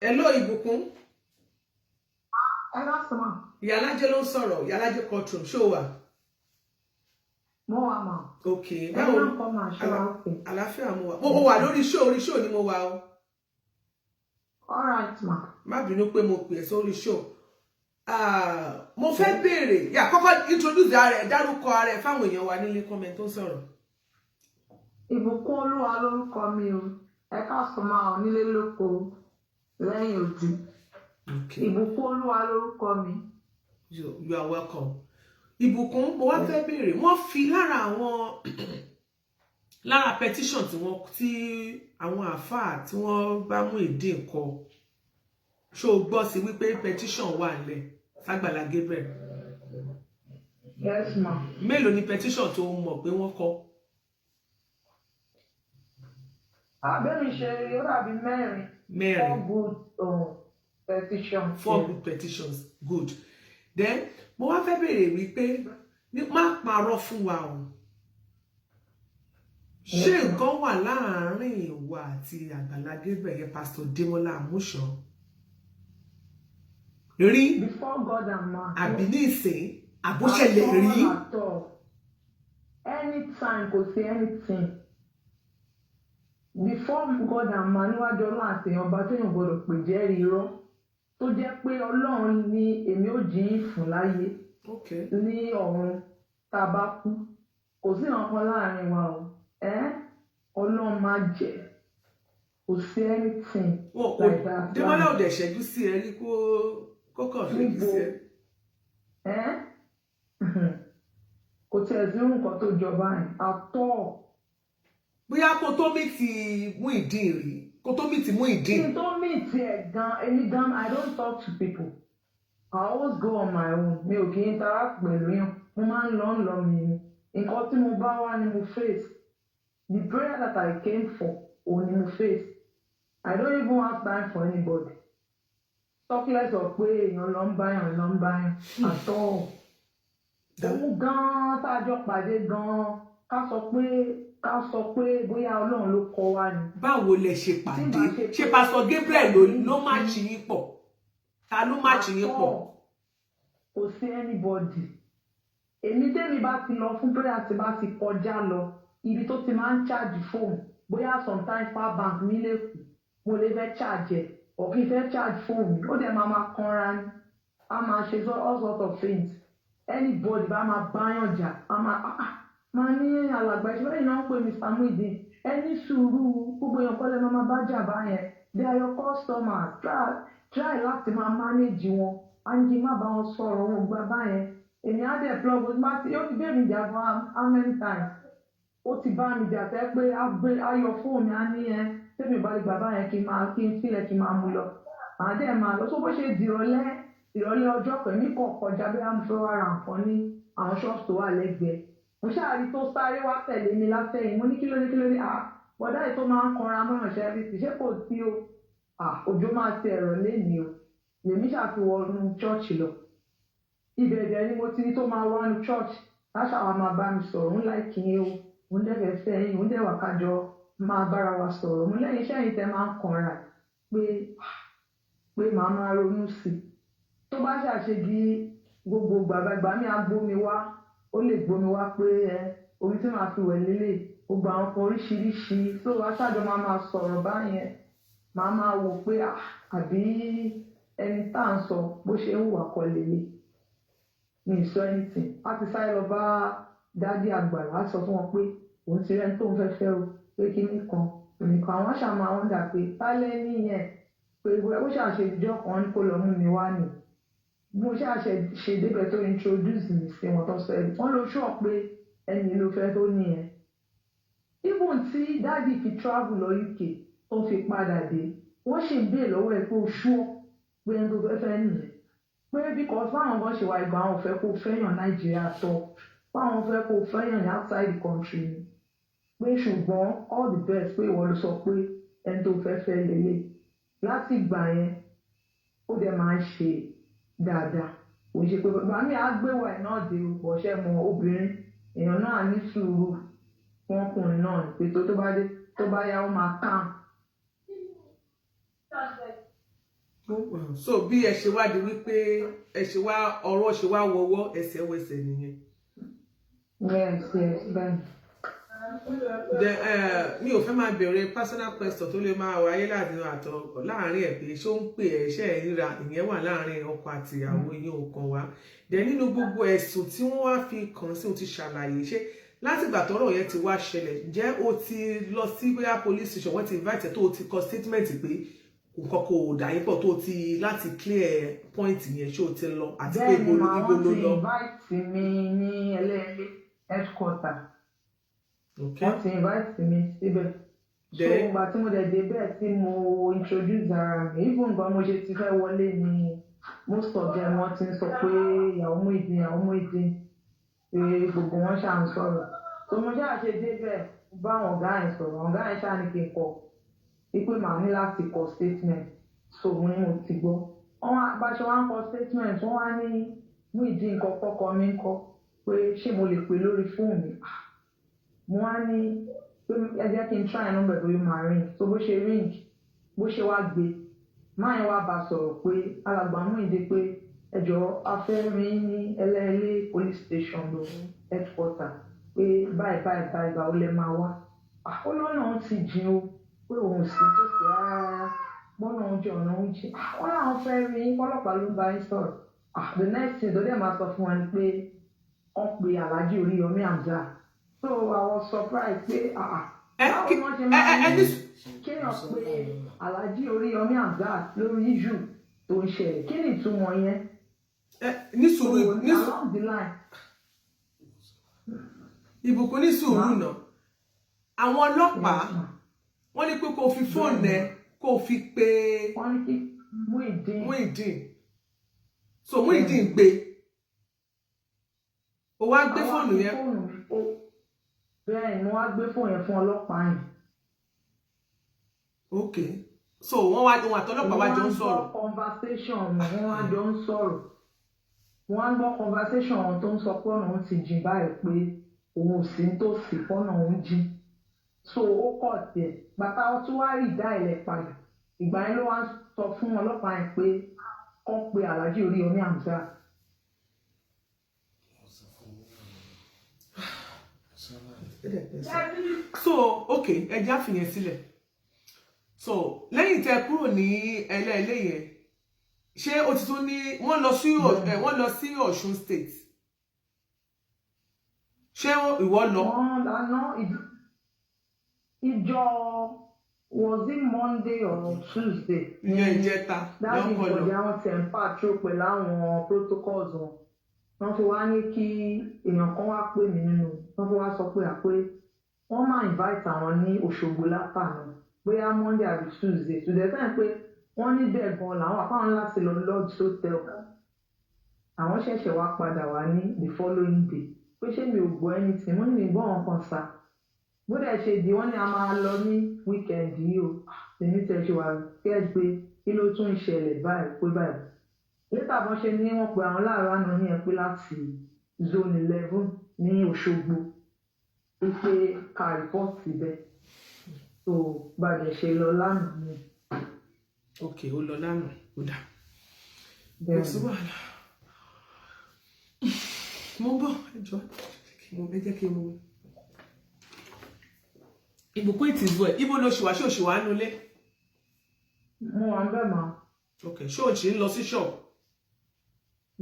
Hello Ìbùkún. Hello, sir. Ìyálájé ló ń sọ̀rọ̀, Ìyálájé courtroom, show wa. Mo wà mà. Okay. Báwo ló ń kọ́ máa ṣe wá òkè? Àlàáfíà mo wà. Mo wà lórí show ni mo wà o. All right, ma. Má bínú pé mo pè sórí show. Mo fẹ́ béèrè, kọ́kọ́ introduce ara ẹ̀, dárúkọ ara ẹ̀ fáwọn èèyàn wa nílé comment tó sọ̀rọ̀. Ìbùkún Olúwa lórúkọ mi o. Ẹ káàsán máa ọ̀ nílé lóko lẹ́yìn odi. Okay. Ìbùkún Olúwa lórúkọ mi. You are welcome. Ìbùkún, mo wá fẹ́ béèrè, wọ́n fi lára petition tí àwọn àfáà tí wọ́n bá mú ìdí nǹkan. Ṣó gbọ́ sí wípé petition wà nílẹ̀ s'Agbala Gabriel? Yes, ma. Mélòó ni petition tó mọ̀ pé wọ́n kọ? Àbẹ́mi ṣe ó dàbí mẹ́rin. Mẹ́rin. 4 good petitions. 4 good petitions. Good. Then, mo wá fẹ́ béèrè wípé má parọ́ fún wa o. Ṣé nǹkan wà láàárín ìwọ àti Agbala Gabriel yẹn Pastor Demola Amusan? Rí. Before God and man. Àbí ní ìsìn àbúṣẹlẹ̀ rí. Anytime kò sí anything. Before God and man níwájú Ọlọ́run àti èèyàn bá téèyàn gbọdọ̀ pè jẹ́rìí irọ́ tó jẹ́ pé Ọlọ́run ni èmi ò jíyìn fún láyé ní ọ̀run tá a bá kú kò sí nǹkan láàrin wa o Ọlọ́run má jẹ́ kò sí anything like that. Demola ò dẹ̀ ṣẹ́jú sí ẹ rí kó kàn ṣẹ́jú sí ẹ. Kò tiẹ̀ sí nǹkan tó jọba ẹ̀ àtọ́. Bóyá kó tó mí ti mú ìdí rí kó tó mí ti mú ìdí. Kí n tó mí ti ẹ̀ gan èmi gan I don't talk to people. I always go on my own. Mi ò kì í interact pẹ̀lú yàn. Mo máa ń lọ mi ni. Nǹkan tí mo bá wá ni mo face. The prayer that I came for òun ni mo face. I don't even have time for anybody. Talk less of pé èèyàn lọ ń báyàn àtọ́. Òun gan-an tá a jọ pàdé gan-an ká sọ pé bóyá Ọlọ́run ló kọ wá ni. Báwo lẹ ṣe pàdé? Ṣé Pastor Gabriel ló match yín pọ̀? Ta ló match yín pọ̀? Kò sí anybody. Èmi tẹ́mi bá ti lọ fún prayer tí bá ti kọjá lọ ibi tó ti máa ń charge phone bóyá sometimes power bank mi lè kù mo lè fẹ́ charge ẹ̀ or kí n fẹ́ charge phone mi ó dẹ̀ máa kanra ni a máa ṣe all sorts of things anybody bá máa báyàn jà a máa ní alàgbà ìṣẹ́ lẹ́yìn náà ń pè Mr. Muideen ẹni sùúrù gbogbo èèyàn kọ́lẹ̀ máa bá jà báyẹn they are your customers try láti máa manage wọn anjí má bá wọn sọ̀rọ̀ wọn gba báyẹn èmi á dẹ̀ plug má ti yóò ti bẹ́ẹ̀ mi jà fún how many times ó ti bá mi jà tẹ́ pé ayọ̀ fóònù mi á ní tẹ́mi ò bá lè gbà báyẹn kí n sílẹ̀ kí n máa mú lọ màá dẹ̀ máa lọ sọ bó ṣe di ìrọ̀lẹ́ ọjọ́ pẹ̀lú kọjá bí a fẹ́ wá ra nǹkan ní àwọn ṣọ́ọ̀ṣì tó wà lẹ́gbẹ̀ẹ́ mo ṣáàrí tó sáré wá tẹ̀lé mi látẹ̀yìn mo ní kí ló dé bọ̀dá yìí tó máa ń kanra mọ́ràn ṣẹ́ríìsì ṣé kò sí o òjò máa ti ẹ̀rọ léèní o lèmi ṣàfihàn ṣọ́ọ̀ṣì lọ ibẹ̀ dẹ̀ ni mo ti ní tó máa wá nu ṣọ́ọ̀ṣì láṣàwà máa bá mi sọ̀rọ̀ ń láìkí yín o ń dẹ́fẹ̀ẹ́ fẹ́yìn ń dẹ́wà kájọ máa bára wa sọ̀rọ̀ mo lẹ́yìn iṣẹ́ yìí tẹ́ máa ń kanra pé màá máa ronú sí i tó bá ṣàṣegi gbogbo gbàgbàgbà mi á gbómi wá ó lè gbómi wá pé omi tí màá fi wẹ̀ lélẹ̀ gbogbo àwọn kan oríṣiríṣi tó wá ṣáàjọ máa sọ̀rọ̀ báyẹn máa wò pé àbí ẹni tá à ń sọ bó ṣe ń hùwà kọ lélẹ̀ mi ì sọ anything á ti sáré lọ bá dádì Àgbàlá á sọ fún wọn pé òun ti rẹ́ni tóun fẹ́ fẹ́ o pé kíní kan nìkan àwọn ṣàmà wọn dà pé tálẹ́ níyẹn pé ó ṣàṣe ìjọ kan kó lọ mú mi wá nì mo ṣàṣe ṣe débẹ̀ tó introduce mi sí wọn tó sọ ẹ̀ wọ́n ló ṣọ́ pé ẹni ló fẹ́ tó nìyẹn even tí dádì fi travel lọ UK tó fi padà dé wọ́n ṣì ń béè lọ́wọ́ ẹ̀ pé ó ṣọ́ pé ẹni tó fẹ́ nìyẹn pé because báwọn kan ṣe wà ìgbà àwọn ò fẹ́ kó fẹ́yàn Nàìjíríà tọ́ báwọn fẹ́ kó fẹ́yàn ní outside the country ni pé ṣùgbọ́n all the best pé ìwọ ló sọ pé ẹni tó fẹ́ lélẹ̀ láti ìgbà yẹn ó dẹ̀ máa ń ṣe dáadáa kò ṣe pé bàbá mi á gbéwà ẹ̀ náà dé ọ̀ṣẹ́ mọ obìnrin èèyàn náà ní sùúrù fún ọkùnrin náà pé tó bá yá ó máa kàn So bí ẹ ṣe wá di wípé ẹ ṣe wá ọ̀rọ̀ ṣe wá wọ́wọ́ ẹsẹ̀ wẹsẹ̀ nìyẹn. Yes, bẹ́ẹ̀. Mi ò fẹ́ máa bẹ̀rẹ̀ personal question tó lè máa wáyé láàrin ẹ̀ pé ṣé ó ń pè ẹ́ ṣe ẹ̀ ríra ìyẹn wà láàrin ọkọ àti ìyàwó yín ò kàn wá. Dẹ̀ nínú gbogbo ẹ̀sùn tí wọ́n wá fi kàn sí o ti ṣàlàyé ṣé láti ìgbà tọ́rọ̀ yẹn ti wá ṣẹlẹ̀ ǹjẹ́ o ti lọ sí bóyá police station wọ́n ti invite ẹ tó o ti kọ statement pé nǹkan kò dà yín pọ̀ tó o ti láti clear point yẹn ṣé o ti lọ àti pé ibo ló lọ. Bẹ́ẹ̀ni, wọ́n ti invite mi ní ẹlẹ́ẹ̀lẹ́ headquarter. Wọ́n ti invite mi síbẹ̀. So ìgbà tí mo dẹ̀ débẹ̀ tí mo introduce ara mi even gan mo ṣe ti fẹ́ wọlé ni most of them wọ́n ti ń sọ pé ìyàwó Muyideen pé gbogbo wọn ṣáà ń sọ̀rọ̀. So mo ṣáà ṣe débẹ̀ bá àwọn ọ̀gá yẹn sọ̀rọ̀ ọ̀gá yẹn ṣáà ní kí n kọ wípé màá ní láti kọ statement. So mo ní mo ti gbọ́. Wọ́n bá ṣe wá ń kọ statement wọ́n wá ní Muyideen nǹkan kọ́kọ́ mi ń kọ pé ṣé mo lè pè lórí fóònù mi. Mo wá ní pé ẹ jẹ́ kí n try number tó yóò máa ring. So bó ṣe ring bó ṣe wá gbé máa yẹn wá bá sọ̀rọ̀ pé alàgbà Muyideen pé ẹjọ́ afẹ́ rí ní ẹlẹ́ẹ̀lẹ́ police station lọ headquarter pé báyìí ìgbà ó lẹ máa wá. Olóòna ń ti jìn o pé òun sì tó sì rárá gbọ́nà oúnjẹ ọ̀nà oúnjẹ. Wọ́n láwọn fẹ́ rí ọlọ́pàá ló ń bá yín sọ̀rọ̀. The next thing tó dẹ̀ máa sọ fún wa ni pé wọ́n pe Alhaji Oríyọmí Hamzat. So I was surprised pé báwo ni wọ́n ṣe máa ń kéèyàn pé Alhaji Oríyọmí Hamzat lórí issue tó ń ṣẹlẹ̀ kí ni ìtumọ̀ yẹn? Along the line. Ìbùkún ní sùúrù náà àwọn ọlọ́pàá wọ́n ní pé kó fi fóònù ẹ kó fi pe Muyideen. So Muyideen gbé o wá gbé fóònù yẹn. Bẹ́ẹ̀ ni wọ́n á gbé fóònù yẹn fún ọlọ́pàá yẹn. Ok, so wọ́n àtọlọ́pàá wá jọ ń sọ̀rọ̀. Wọ́n á gbọ́ conversation wọ́n wá jọ ń sọ̀rọ̀. Wọ́n á gbọ́ conversation wọn tó ń sọ pé ọ̀nà òun ti jìn báyìí pé òun ò sí nítòsí fọ́nà òun jìn. So ó kọ̀ tiẹ̀ bàtà ó tún wá rí ìdá ilẹ̀ padà. Ìgbà yẹn ló wá sọ fún ọlọ́pàá yẹn pé kọ́ pe Alhaji Oríyọmí Hamzat. So ok ẹja fìyẹn sílẹ̀. So lẹ́yìn tẹ́ kúrò ní ẹlẹ́ẹ̀lẹ́ yẹn ṣé o ti tún ní wọ́n lọ sí Ọ̀ṣun state ṣé ìwọ lọ. wọ́n lànà ìjọ was it Monday or Tuesday. ìyẹn ìjẹta dájú ìkọjá wọn tẹ̀ ń patrol pẹ̀lú àwọn protocols wọn wọ́n fi wá ní kí èèyàn kan wá pè mí nínú wọ́n fi wá sọ pé wọ́n máa invite àwọn ní Òṣogbo látàná bóyá Monday àbí Tuesday to the time pé wọ́n ní bẹ́ẹ̀ gan làwọn àpáwọn láti lọ lodge hotel àwọn ṣẹ̀ṣẹ̀ wá padà wá ní the following day pé ṣé mi ò gbọ́ anything mo ní mi gbọ́ wọn kan sá bó dẹ̀ ṣe di wọ́n ní a máa lọ ní weekend yìí o èmi tẹ̀ ṣe wà kẹ́ pé kí ló tún ń ṣẹlẹ̀ báyìí pé báyìí létà bọ́n ṣe ní wọ́n pe àwọn láàárọ̀ àná ní ẹ pé láti zone 11 ní Òṣogbo wípé ká rìpọ́ọ̀tì bẹ́ẹ̀ tó gbàdẹ̀ ṣe lọ lánàá ni. Ok ó lọ lánàá ó dà bẹ́ẹ̀ sí wàhálà mo ń bọ̀ ẹjọ́ ẹ jẹ́ kí n mú Ìbùkún ìtìzú ẹ̀ ibo ló ṣùwà ṣé òṣùwà nulẹ̀. mo wà ń bẹ̀ mọ́. Ok ṣé o ṣì ń lọ sí ṣọ́ọ̀bù.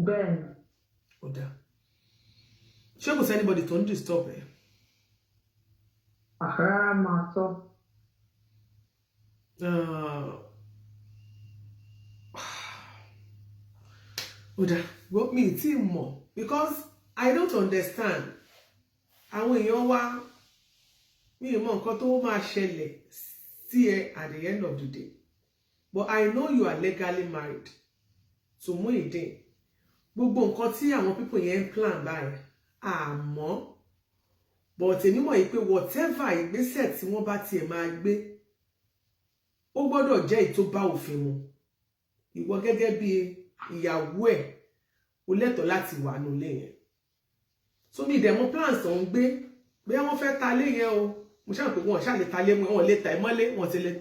bẹ́ẹ̀ ni. ó dà ṣé kò sí anybody tó ń disturb ẹ. Rárá máa tọ́. ó dà mi ì tí mọ̀ because I don't understand àwọn èèyàn wá mi ò mọ nǹkan tó máa ṣẹlẹ̀ sí ẹ at the end of the day but I know you are legally married to Muyideen gbogbo nǹkan tí àwọn people yẹn ń plan báyìí àmọ́ but èmi mọ̀ yìí pé whatever ìgbésẹ̀ tí wọ́n bá tiẹ̀ máa gbé ó gbọ́dọ̀ jẹ́ èyí tó bá òfin mu ìwọ gẹ́gẹ́ bí ìyàwó ẹ̀ o lẹ́tọ̀ọ́ láti wà nílé yẹn so mi dẹ̀ plans tó ń gbé bóyá wọ́n fẹ́ ta lé yẹn o mo ṣáà pé wọ́n ṣáà lè ta lé wọn lè ta ẹ mọ́lé wọn ti lè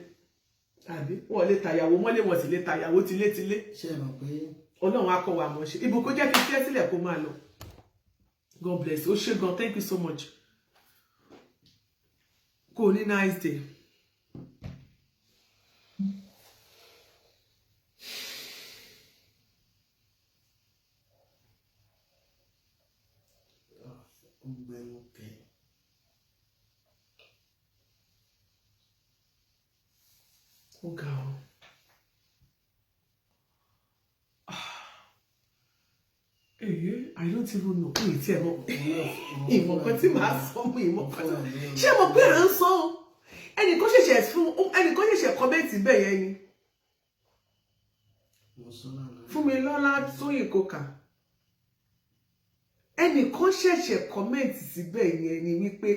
àbí wọn lè tàyàwó mọ́lé wọn sì lè tàyàwó tilétilé. ṣé ẹ mọ̀ pé Ọlọ́run á kọ́ wa mọ̀ ṣe ibùkún jẹ́ kí n tiẹ́ sílẹ̀ kó máa lọ. God bless you. Ó ṣé gan, thank you so much. Kò ní nice day. ó gbẹnu kẹ Ó ga ọ. I don't even know. Mi ti ẹ̀ mọ̀. Ìmọ̀ kan tí màá sọ mú ìmọ̀ kan. Ṣé mo pé à ń sọ ọ́? Ẹnìkan ṣẹ̀ṣẹ̀ kọ́mẹ́ǹtì bẹ́ẹ̀ yẹn ni. mo sọ lánàá. Fúnmilọ́lá Tóyìn Kókà. Ẹnìkan ṣẹ̀ṣẹ̀ kọ́mẹ́ǹtì síbẹ̀ yẹn ni wípé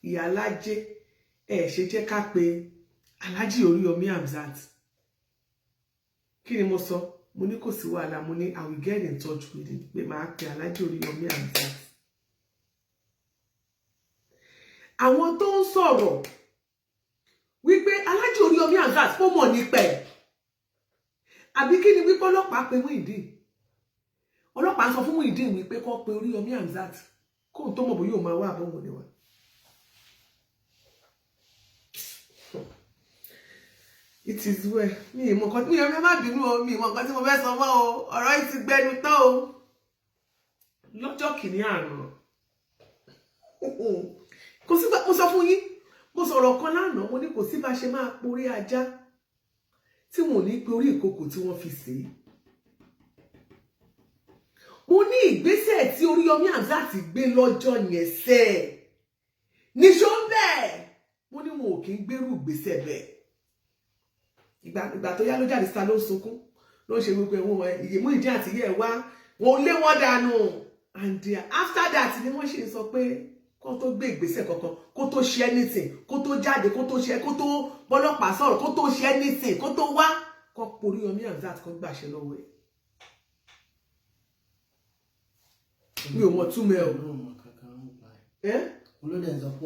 Ìyálájé ṣe jẹ́ ká pe Alhaji Oríyọmí Hamzat. Kí ni mo sọ? Mo ní kò sí wàhálà, mo ní I will get in touch with him pé màá pe Alhaji Oríyọmí Hamzat. Àwọn tó ń sọ̀rọ̀ wípé Alhaji Oríyọmí Hamzat kò mọ̀ nípa ẹ̀. Àbí kí ni wípé ọlọ́pàá pe Muyideen? Ọlọ́pàá sọ fún Muyideen wípé kó pe Oríyọmí Hamzat kóun tó mọ̀ bóyá ó máa wá àbọ̀wọ̀ ni wá. It is well. Mi ìmọ̀ nǹkan tí mi ò má bínú o, mi ìmọ̀ nǹkan tí mo fẹ́ sọ mọ́ o, ọ̀rọ̀ yìí ti gbẹnu tán o. Lọ́jọ́ kìíní àná. Kò sí bá mo sọ fún yín, mo sọ̀rọ̀ kan lánàá, mo ní kò sí bá ṣe máa porí ajá tí wọn ò ní pe orí ìkòkò tí wọ́n fi sè é. Mo ní ìgbésẹ̀ tí Oríyọmí Hamzat gbé lọ́jọ́ yẹn sẹ́ níṣó bẹ́ẹ̀. Mo ní wọn ò kí ń gbérù ìgbésẹ̀ bẹ́ẹ̀. Ìgbà tó yá ló jáde síta ló ń sunkún ló ń ṣe gbogbo ẹ̀wọ̀n ìyè Muyideen àti ìyẹ́ ẹ̀ wá wọn lé wọn dànù. And after that ni wọ́n ṣe sọ pé kó tó gbé ìgbésẹ̀ kankan, kó tó ṣe anything, kó tó jáde, kó tó bọ́lọ́pàá sọ̀rọ̀, kó tó ṣe anything, kó tó wá kó Oríyọmí Hamzat kó gbàṣẹ lọ́wọ́ ẹ̀. Mi ò mọ̀ túmọ̀ ẹ̀ o.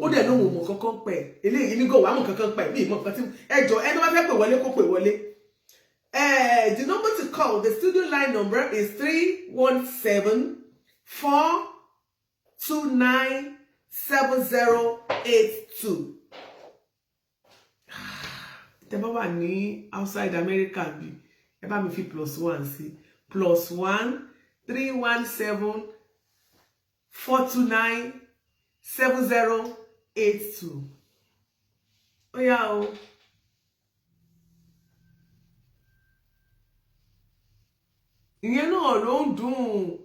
Ó dẹ̀ lóhùn mọ̀ kankan pẹ̀ eléyìí ní gòwà mọ̀ kankan pẹ̀ bí ìmọ̀ kan tí ẹjọ́ ẹni wọ́n fẹ́ pè wọlé kó pè wọlé. The number to call, the studio line number is 317-429-7082. Tẹ́ bá wà ní outside America bí ẹ bá mi fi +1 sí +1-317-429-7082. Ó yá o. Ìyẹn náà ló ń dùn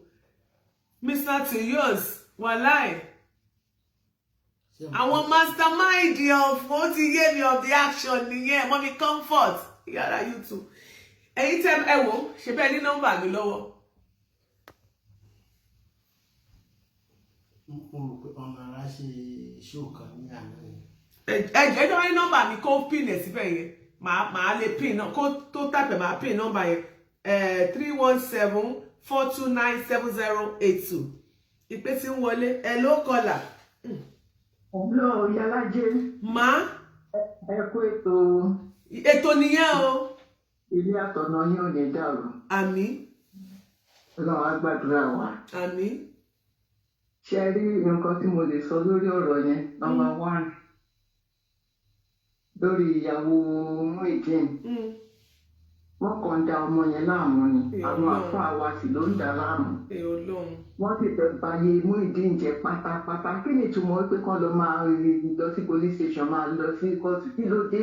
Mr. Teyos wàláì. Àwọn mastermind of ó ti yé mi of the action nìyẹn Mommy Comfort yàrá YouTube. Ẹ̀yin tẹ́ ẹ wò ṣe bẹ́ẹ̀ ní nọ́mbà mi lọ́wọ́. mo rò pé ọmọ ara ṣe ṣóò kan ní àná yẹn. Ẹjọ́ ní nọ́mbà mi kó pin ẹ̀ síbẹ̀ yẹn màá lè pin náà kó tó tàpẹ̀ màá pin nọ́mbà yẹn 317-429-7082. Ìpè tí ń wọlé hello caller. Hello Ìyálájé. Má. Ẹ kú ètò. Ètò nìyẹn o. Ilé àtọ̀nà yín ò ní dàrú. Àmín. Ọlọ́run á gbàdúrà wa. Àmín. Ṣé rí nǹkan tí mo lè sọ lórí ọ̀rọ̀ yẹn? Number 1. Lórí ìyàwó Muyideen. Wọ́n kàn da ọmọ yẹn láàmú ni. Àwọn àfáà wa sì ló ń dà láàmú. Wọ́n sì fẹ́ báyé Muyideen jẹ́ pátápátá. Kí ni ìtumọ̀ pé kán lọ máa lọ sí police station máa lọ sí kóòtù? Kí ló dé?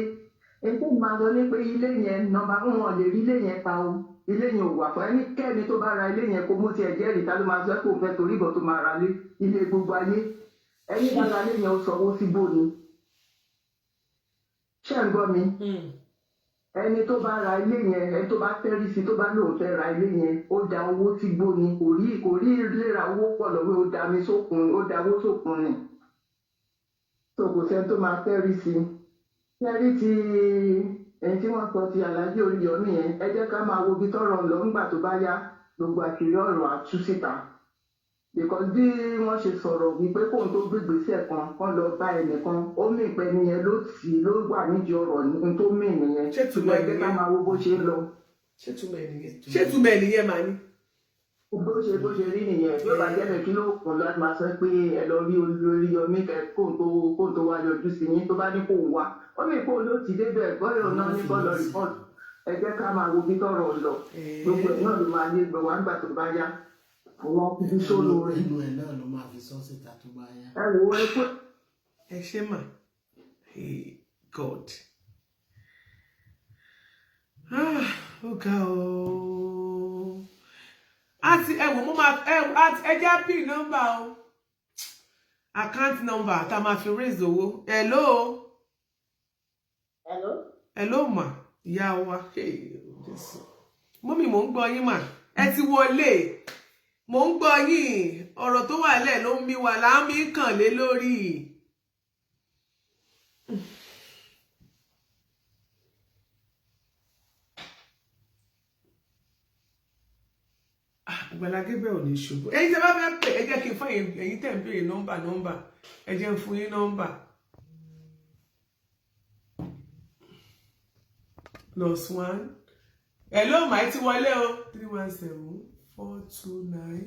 Ètò máa lọ ní pé ilé yẹn number 1 wọn lè rí ilé yẹn pa o. Ilé yẹn ò wà fún ẹnikẹ́ni tó bá ra ilé yẹn kó mú tiẹ̀ jẹ́rìí ta ló máa sọ pé òun fẹ́ torí ìbọn tó máa ra ilé gbogbo ayé. Ẹni bá ra ilé yẹn ó sanwó síbò ni. Ṣé ń gbọ́ mi? Ẹni tó bá ra ilé yẹn, ẹni tó bá tẹ́rí sí tó bá lóun fẹ́ ra ilé yẹn, ó da owó sígbó ni, kò rí léra owó pọ̀ lọ́wọ́, ó da mi sókun, ó da owó sókun ni. Tó kò sẹ́ni tó máa tẹ́rí sí. Tẹ́rí ti ẹni tí wọ́n sọ ti Alhaji Oríyọmí yẹn, ẹ jẹ́ ká máa wo ibi tọ́rọ̀ lọ ńgbà tó bá yá gbogbo àṣírí ọ̀rọ̀ àtú síta. because bí wọ́n ṣe sọ̀rọ̀ wípé kóun tó gbégbèsè kan lọ bá ẹnìkan ó mì pé nìyẹn ló wà nídìí ọ̀rọ̀ ní tó mì nìyẹn ṣùgbọ́n ẹgbẹ́ ká máa wo bó ṣe ń lọ. ṣé túmọ̀ ẹ̀ nìyẹn màá ní. bó ṣe rí nìyẹn bí ó bá jẹ́ bẹ́ẹ̀ kí ló kàn láti máa sọ pé ẹ lọ rí Oríyọmí kóun tó wá yọjú sí yín tó bá ní kóun wá ó mì pé òun ló ti débẹ̀ bọ́ọ̀lù náà ní bọ́ọ̀lù rìpọ́ọ̀tù ẹ jẹ́ ká máa wo bí tọ́rọ̀ lọ gbogbo ẹ̀ náà ló máa yé gbọ̀ wá nígbà tó bá yá àwọn ibi tó lóore. inú ẹ̀ náà ló máa fi sọ síta tó bá yá. ẹ wò ó ẹ pé. ẹ ṣe mà God ó ga o àti ẹ wò mo máa ẹ jẹ́ pin nọ́mbà o account number tá a máa fi raise owó. hello ma ìyá wa mọ́mì mò ń gbọ́ yín mà ẹ ti wọlé mò ń gbọ́ yín ọ̀rọ̀ tó wà lẹ̀ ló ń mi wà láàmì kàn lé lórí. Àgbàlá Gabriel ò ní ṣubú ẹ̀yin tẹ́ bá fẹ́ pè ẹ jẹ́ kí n fún ẹ̀yin tẹ́ ń béèrè nọ́mbà ẹ jẹ́ ń fún yín nọ́mbà +1 hello mà ẹ ti wọlé o 317-429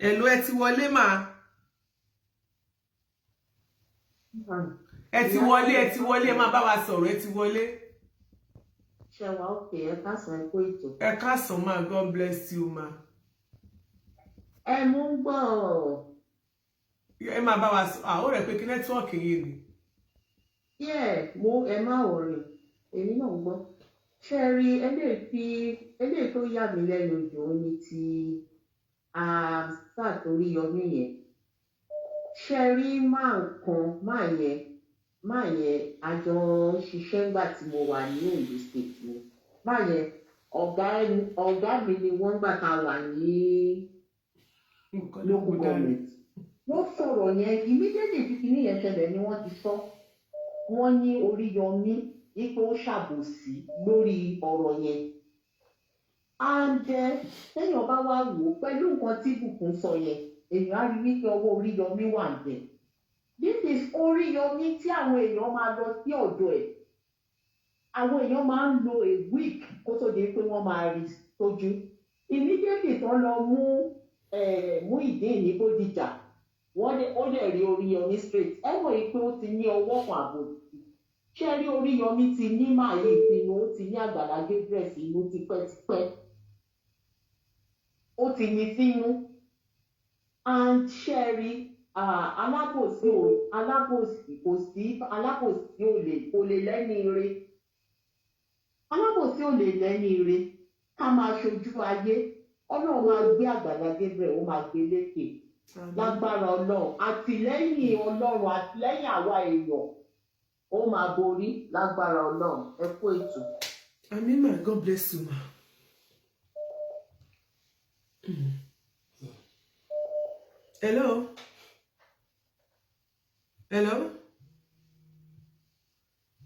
hello ẹ ti wọlé mà ẹ ti wọlé ẹ máa bá wa sọ̀rọ̀ ẹ ti wọlé. Ṣé wà òkè ẹ káàsán ẹ kó ètò. Ẹ káàsán ma God bless you ma. Ẹ mú ń gbọ́. Ẹ máa bá wa sọ àwọn rẹ̀ pé kí nẹ́tíwọ́ọ̀kì yìí ni. Mo ẹ má wọ̀rẹ̀ èmi náà ń gbọ́. Ṣé ẹ rí eléyìí tó yà mí lẹ́nu jù ó ní ti sáà torí yọmí yẹn. Ṣé ẹ rí máa yẹn àjọ ṣiṣẹ́ ńgbà tí mo wà ní Ondo State ni máa yẹn ọ̀gá mi ni wọ́n gbà tá a wà ní local government wọ́n sọ̀rọ̀ yẹn immediately tí kìíní yẹn ṣẹlẹ̀ ni wọ́n ti sọ wọ́n ní Oríyọmí ipò ṣàbòsí lórí ọ̀rọ̀ yẹn and téèyàn bá wá wò ó pẹ̀lú nǹkan tí Bùkún sọ yẹn èèyàn á rí wípé ọwọ́ Oríyọmí wà ń bẹ̀. This is Oríyọmí tí àwọn èèyàn máa lọ sí ọ̀dọ̀ ẹ̀. Àwọn èèyàn máa ń lo a week kó tó di pé wọ́n máa rí tójú. Immediately tán lọ mú ìdí ní Bódìjà. Ó dẹ̀ rí Oríyọmí straight. Ẹ mọ̀ yìí pé ó ti ní ọwọ́ kan àbòsí. Ṣé rí Oríyọmí ti ní màálé ìpinnu, ó ti ní Àgbàlá Gabriel sínú tipẹ́tipẹ́. Ó ti ní sínú. And ṣé rí alábòsí kò lè lẹ́ni ire alábòsí ò lè lẹ́ni ire ká máa ṣojú ayé Ọlọ́run máa gbé Àgbàlá Gabriel ó máa gbé lékè lágbára Ọlọ́run àtìlẹ́yìn Ọlọ́run àtìlẹ́yìn àwa èèyàn ó máa borí lágbára Ọlọ́run ẹ kú ètò. Àmín ma God bless you ma.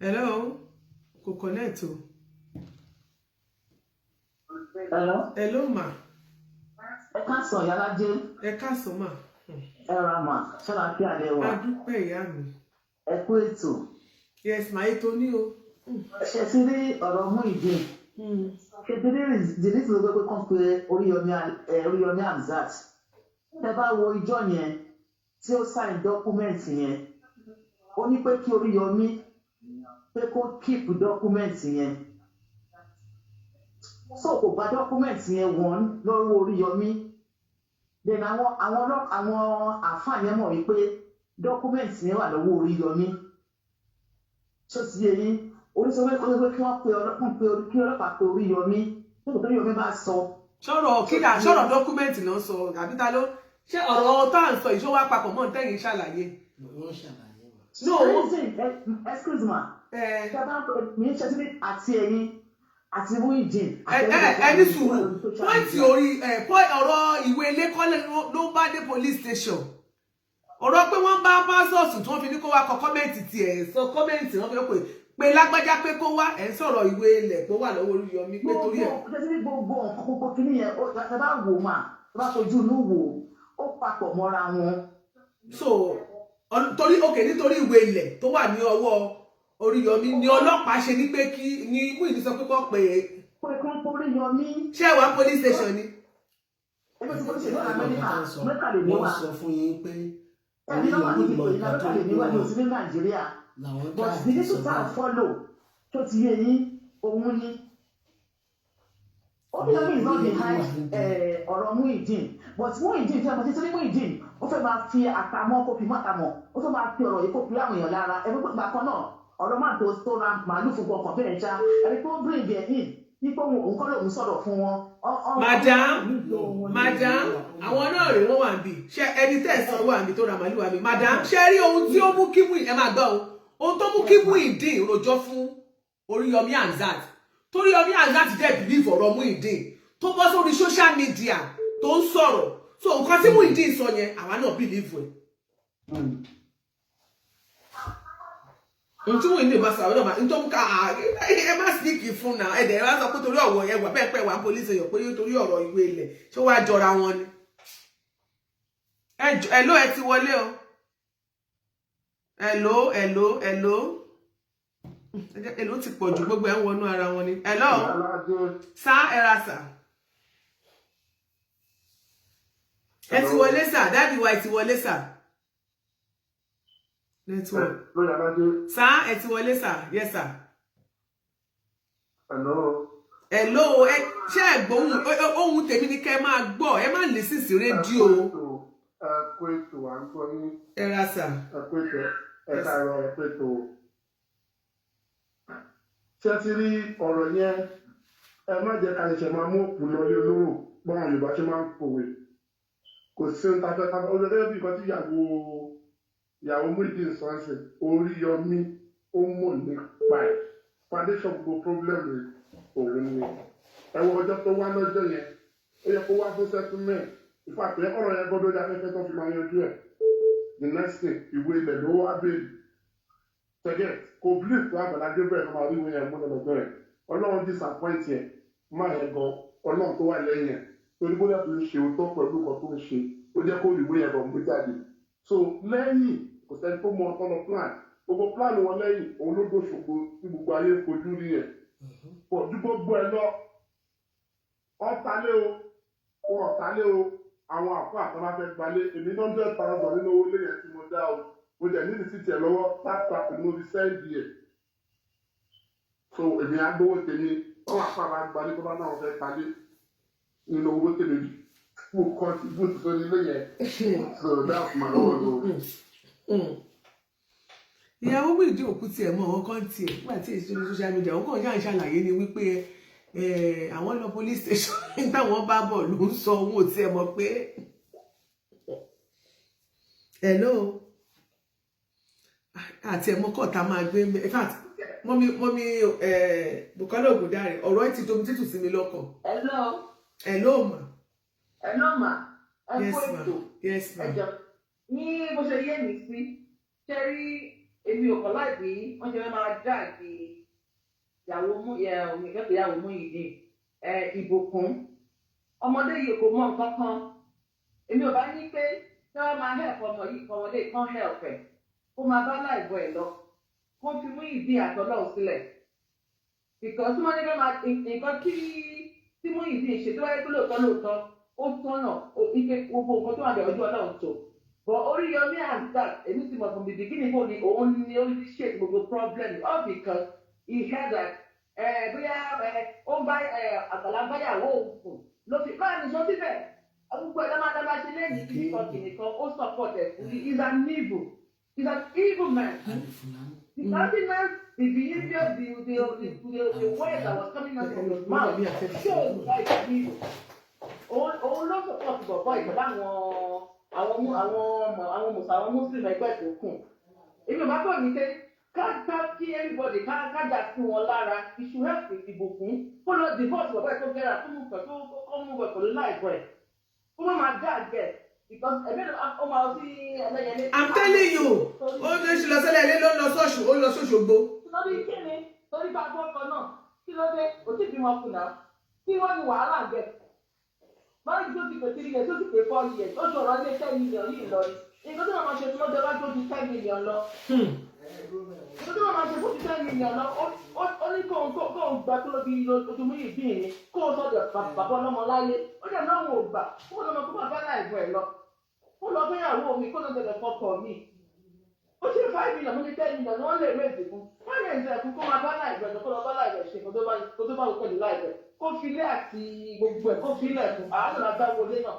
Hello kò connect o. Hello ma. Ẹ káàsán Yálàjé. Ẹ káàsán ma. Ẹ ra mà ṣàlàfíà lẹ wà. A dúpẹ́ ìyá mi. Ẹ kú ètò. Yes ma ètò ní o. Ṣé ti rí ọ̀rọ̀ Muyideen? Ṣé ti rí ìdílé tí ó gbé pé kàn pé Oríyọmí Hamzat? Tẹ bá wo ìjọ yẹn tí ó sign document yẹn ó ní pé kí Oríyọmí pé kó keep document yẹn so kò gba document yẹn wọ́n lọ́wọ́ Oríyọmí then àwọn àfáà yẹn mọ̀ wípé document yẹn wà lọ́wọ́ Oríyọmí tó ti yé yín oríṣiríṣi pé kí wọ́n pe ọlọ́pàá pe Oríyọmí tó kò tó Oríyọmí bá sọ. sọ̀rọ̀ document náà sọ àbí ta ló ṣé ọ̀rọ̀ tá à ń sọ ìṣó wá papọ̀ mọ́ tẹ́yìn ṣàlàyé. wọ́n ṣàlàyé wa. no excuse me ṣàbá mi ṣe sí àti ẹ̀yin àti Muyideen. ẹni sùúrù pọ́ìntì orí ọ̀rọ̀ ìwé ilé kọ́lẹ̀ ló bá dé police station ọ̀rọ̀ pé wọ́n bá pásọ̀sù tí wọ́n fi ní kó wá kọ kọ́mẹ̀ntì tiẹ̀ sọ kọ́mẹ̀ntì wọ́n fi pé lágbájá pé kó wá ẹ̀ ń sọ̀rọ̀ ìwé ilẹ̀ tó wà lọ́wọ́ Oríyọmí pé torí ẹ̀. gbogbo kìíní yẹn ẹ bá wò mà ẹ bá fojú inú wò ó papọ̀ mọ́ra wọn. So torí nítorí ìwé ilẹ̀ tó wà ní ọwọ́ Oríyọmí ni ọlọ́pàá ṣe ní pé kí ní Muyideen sọ pé kó pè é. Pé kán Oríyọmí. Ṣé wàá police station ni? Ẹgbẹ́ tí wọ́n ṣe ní Amẹ́ríkà lè ní wà. Wọ́n sọ fún yín pé ẹni náà wà ní ìpò Amẹ́ríkà lè ní wà ní òsì ní Nàìjíríà. But the little time follow tó ti yé yín òun ni. Oríyọmí is not behind ọ̀rọ̀ Muyideen, but Muyideen fẹ́ mọ̀ títí ní Muyideen ó fẹ́ máa fi àtàmọ́ kó fi mọ́tàmọ́ ó fẹ́ máa fi ọ̀rọ̀ yìí kó fi àwọn èèyàn lára ẹgbẹ́ gbàgbà kan náà ọ̀rọ̀ máa tó ra màálù fún gbọ̀ngàn bẹ́ẹ̀ já ẹni tó bring ẹ̀ in nípa òun kọ́ lòun sọ̀rọ̀ fún wọn. Madam àwọn náà rè wọ́n wà níbí ṣé ẹni tẹ́ ẹ̀ sọ wà níbí tó ra màálù wà níbí madam ṣé rí ohun tí ó mú kí Muyideen ẹ máa gbọ́ ohun tó mú kí Muyideen rojọ́ fún Oríyọmí Hamzat Oríyọmí Hamzat dẹ̀ believe ọ̀rọ̀ Muyideen tó bọ́ sórí social media tó ń sọ̀rọ̀ so nǹkan tí Muyideen sọ yẹn àwa náà believe ẹ̀. Ntí Muyideen bá sọ àwọn náà ntọ́ mú ká ẹ má síkì fún náà ẹ̀dẹ̀ ẹ wá sọ pé torí ọ̀wọ̀ ẹ̀wà bẹ́ẹ̀ pẹ́ wà police èèyàn pé torí ọ̀rọ̀ ìwé ilẹ̀ ṣé wàá jọra wọn ni. Hello ẹ ti wọlé o. Hello ti pọ̀ jù gbogbo ẹ̀ ń wọnú ara wọn ni. Hello sá ẹ ra sà. Ẹ ti wọlé sà dáàbì wa ẹ ti wọlé sà. Network. Sá ẹ ti wọlé sà yes sir. Hello ṣé ẹ gbóhùn ohun tèmi ni kẹ́ máa gbọ́ ẹ má listen sí rédíò. Ẹ ra sà. Ṣé ti rí ọ̀rọ̀ yẹn ẹ má jẹ́ ká ṣẹ̀ṣẹ̀ máa mú òkú lọ ilé olóró bọ́n Yorùbá ṣe máa ń pòwe kò sí ohun tafẹ́ ọjọ́ gẹ́gẹ́ bí nǹkan tí ìyàwó Muyideen sọ́ọ̀sì Oríyọmí ó mọ̀ nípa ẹ̀ foundation gbogbo problem rẹ̀ òun ni ẹ̀wọ̀n ọjọ́ tó wá lọ́jọ́ yẹn ó yẹ kó wá fún settlement ìfàpẹ́ ọ̀rọ̀ yẹn gbọ́dọ̀ dé afẹ́fẹ́ tó fi máa yanjú ẹ̀ the next thing ìwé ilẹ̀ ló wá béèrè tẹ́gẹ̀ kò believe pé Àgbàlá Gabriel máa rí ìwé yẹn mú lọ́dọ̀ ẹ̀ Ọlọ́run disappoint yẹn má yẹn gan Ọlọ́run tó wà lẹ́yìn ẹ̀ torí bóyá tó ń ṣe òótọ́ pẹ̀lú nǹkan tó ń ṣe ó jẹ́ kó ìwé yẹn gan mú jáde so lẹ́yìn kò sẹ́ni tó mọ ọ̀tọ̀ lọ plan gbogbo plan wọn lẹ́yìn òun ló gbóṣogbo tí gbogbo ayé fojú rí ẹ̀ pọ̀ ju gbogbo ẹ̀ lọ ọ̀tálẹ́ o àwọn àpò àtọ́lá fẹ́ gbalẹ̀ èmi náà ń bẹ́ẹ̀ tara bọ̀ nínú owó lé yẹn tí mo dá o mo jẹ̀ níbi títì ẹ̀ lọ́wọ́ tap ní orí sẹ́ẹ̀dì ẹ̀ so èmi agbówó tèmi wọ́n wà pàrọ̀ àgbálẹ̀ tó bá náà fẹ́ kalẹ̀ nínú owó tèmi mo contribute sórí ilé yẹn so that's my own. Ìyàwó Muyideen òkú tiẹ̀ mọ́ àwọn kan tiẹ̀ nígbà tí èsì lórí social media àwọn kan yáà ń ṣàlàyé ni wípé àwọn lọ police station táwọn bá bọ̀ ló ń sọ owó tiẹ̀ mọ̀ pé hello àti ẹ̀mọ́ kọ̀ọ̀ta máa gbé in fact mọ́mí Bùkọ́lá Ògúndáre ọ̀rọ̀ ẹ̀ ti domi títù sí mi lọ́kàn. Hello ma. Yes ma. Ẹjọ́ ní bó ṣe yé mi sí ṣe rí èmi ò kọ́ láìpẹ́ wọ́n ṣe máa jáde ìyàwó Muyideen ìbùkún ọmọdé yìí kò mọ nǹkan kan èmi ò bá ní pé kí wọ́n máa help ọmọ yìí ọmọdé kan help ẹ̀ kó máa bá láìbọ̀ ẹ̀ lọ kó fi Muyideen àtọ́lọ́ sílẹ̀ because wọ́n ní pé nǹkan tí Muyideen ṣe tó wáyé pé lóòótọ́ ó tọ́nà ike gbogbo nǹkan tó wà ní ọjọ́ Ọlọ́run tó but Oríyọmí Hamzat èmi ti mọ̀ from the beginning kò ní òun ní ó ti ṣe gbogbo problem all because he heard that bóyá ó ń bá Àgbàlá báyàwó òun ló fi báyìí ní sọ síbẹ̀ gbogbo ẹ̀ dábàá ṣe lẹ́yìn kìnìkan ó support ẹ̀ fún he's an evil man. The countenance, the behavior, the word that was coming out from his mouth shows like evil. Òun ló support bọ̀bọ̀ ìjọba àwọn Muslim ẹgbẹ́ tó kù. Èmi ò bá bọ̀ ní pé ká kí everybody ká jà sí wọn lára iṣu health ìbùkún kó lọ divorce bọ̀bọ̀ ẹ̀ tó gẹ́ra tó mú pẹ̀ tó kọ́ mú pẹ̀ pẹ̀lú láìpẹ́ ẹ̀ kó má máa dá àgẹ̀ because ẹ̀mí ó máa sí ẹlẹ́yẹlé. I'm telling you ó ní ṣe lọ sẹ́lẹ̀ ilé ló ń lọ sọ́ọ̀ṣù ó ń lọ sọ́ṣogbo. lórí kíni torí bá gbọ́ ọkọ náà kí ló dé kò tí ì bímọ kùnà kí wọ́n ní wàhálà gẹ̀ báyìí tó ti pè 3 years tó ti pè 4 years ó ṣọ̀rọ̀ ilé 10 million yìí lọ ni nǹkan tí wọ́n máa ṣe fún ọjọ́ iwájú ó ju 10 million lọ. nǹkan tí wọ́n máa ṣe fún 10 million lọ ó ní kóun gbà tó lóbi ojúmọ́ yìí bí ní kóun sọ̀dọ̀ bàbá ọlọ́mọ láyé ó dẹ̀ náà wò gbà kó lọ́mọ kó máa bá láìpẹ́ ẹ̀ lọ kó lọ fẹ́yàwó mi kó lọ bẹ̀rẹ̀ fọkọ̀ mi ó ṣe 5 million mo ní 10 million ni wọ́n lè rèézì fún wọ́n lè rèézì fún kó máa bá láìpẹ́ lọ kó lọ bá láìpẹ́ ṣe kó tó bá wù pẹ̀lú láìpẹ́ kó filẹ̀ àti gbogbo ẹ̀ kó filẹ̀ fún àwọn náà dá owó ilé náà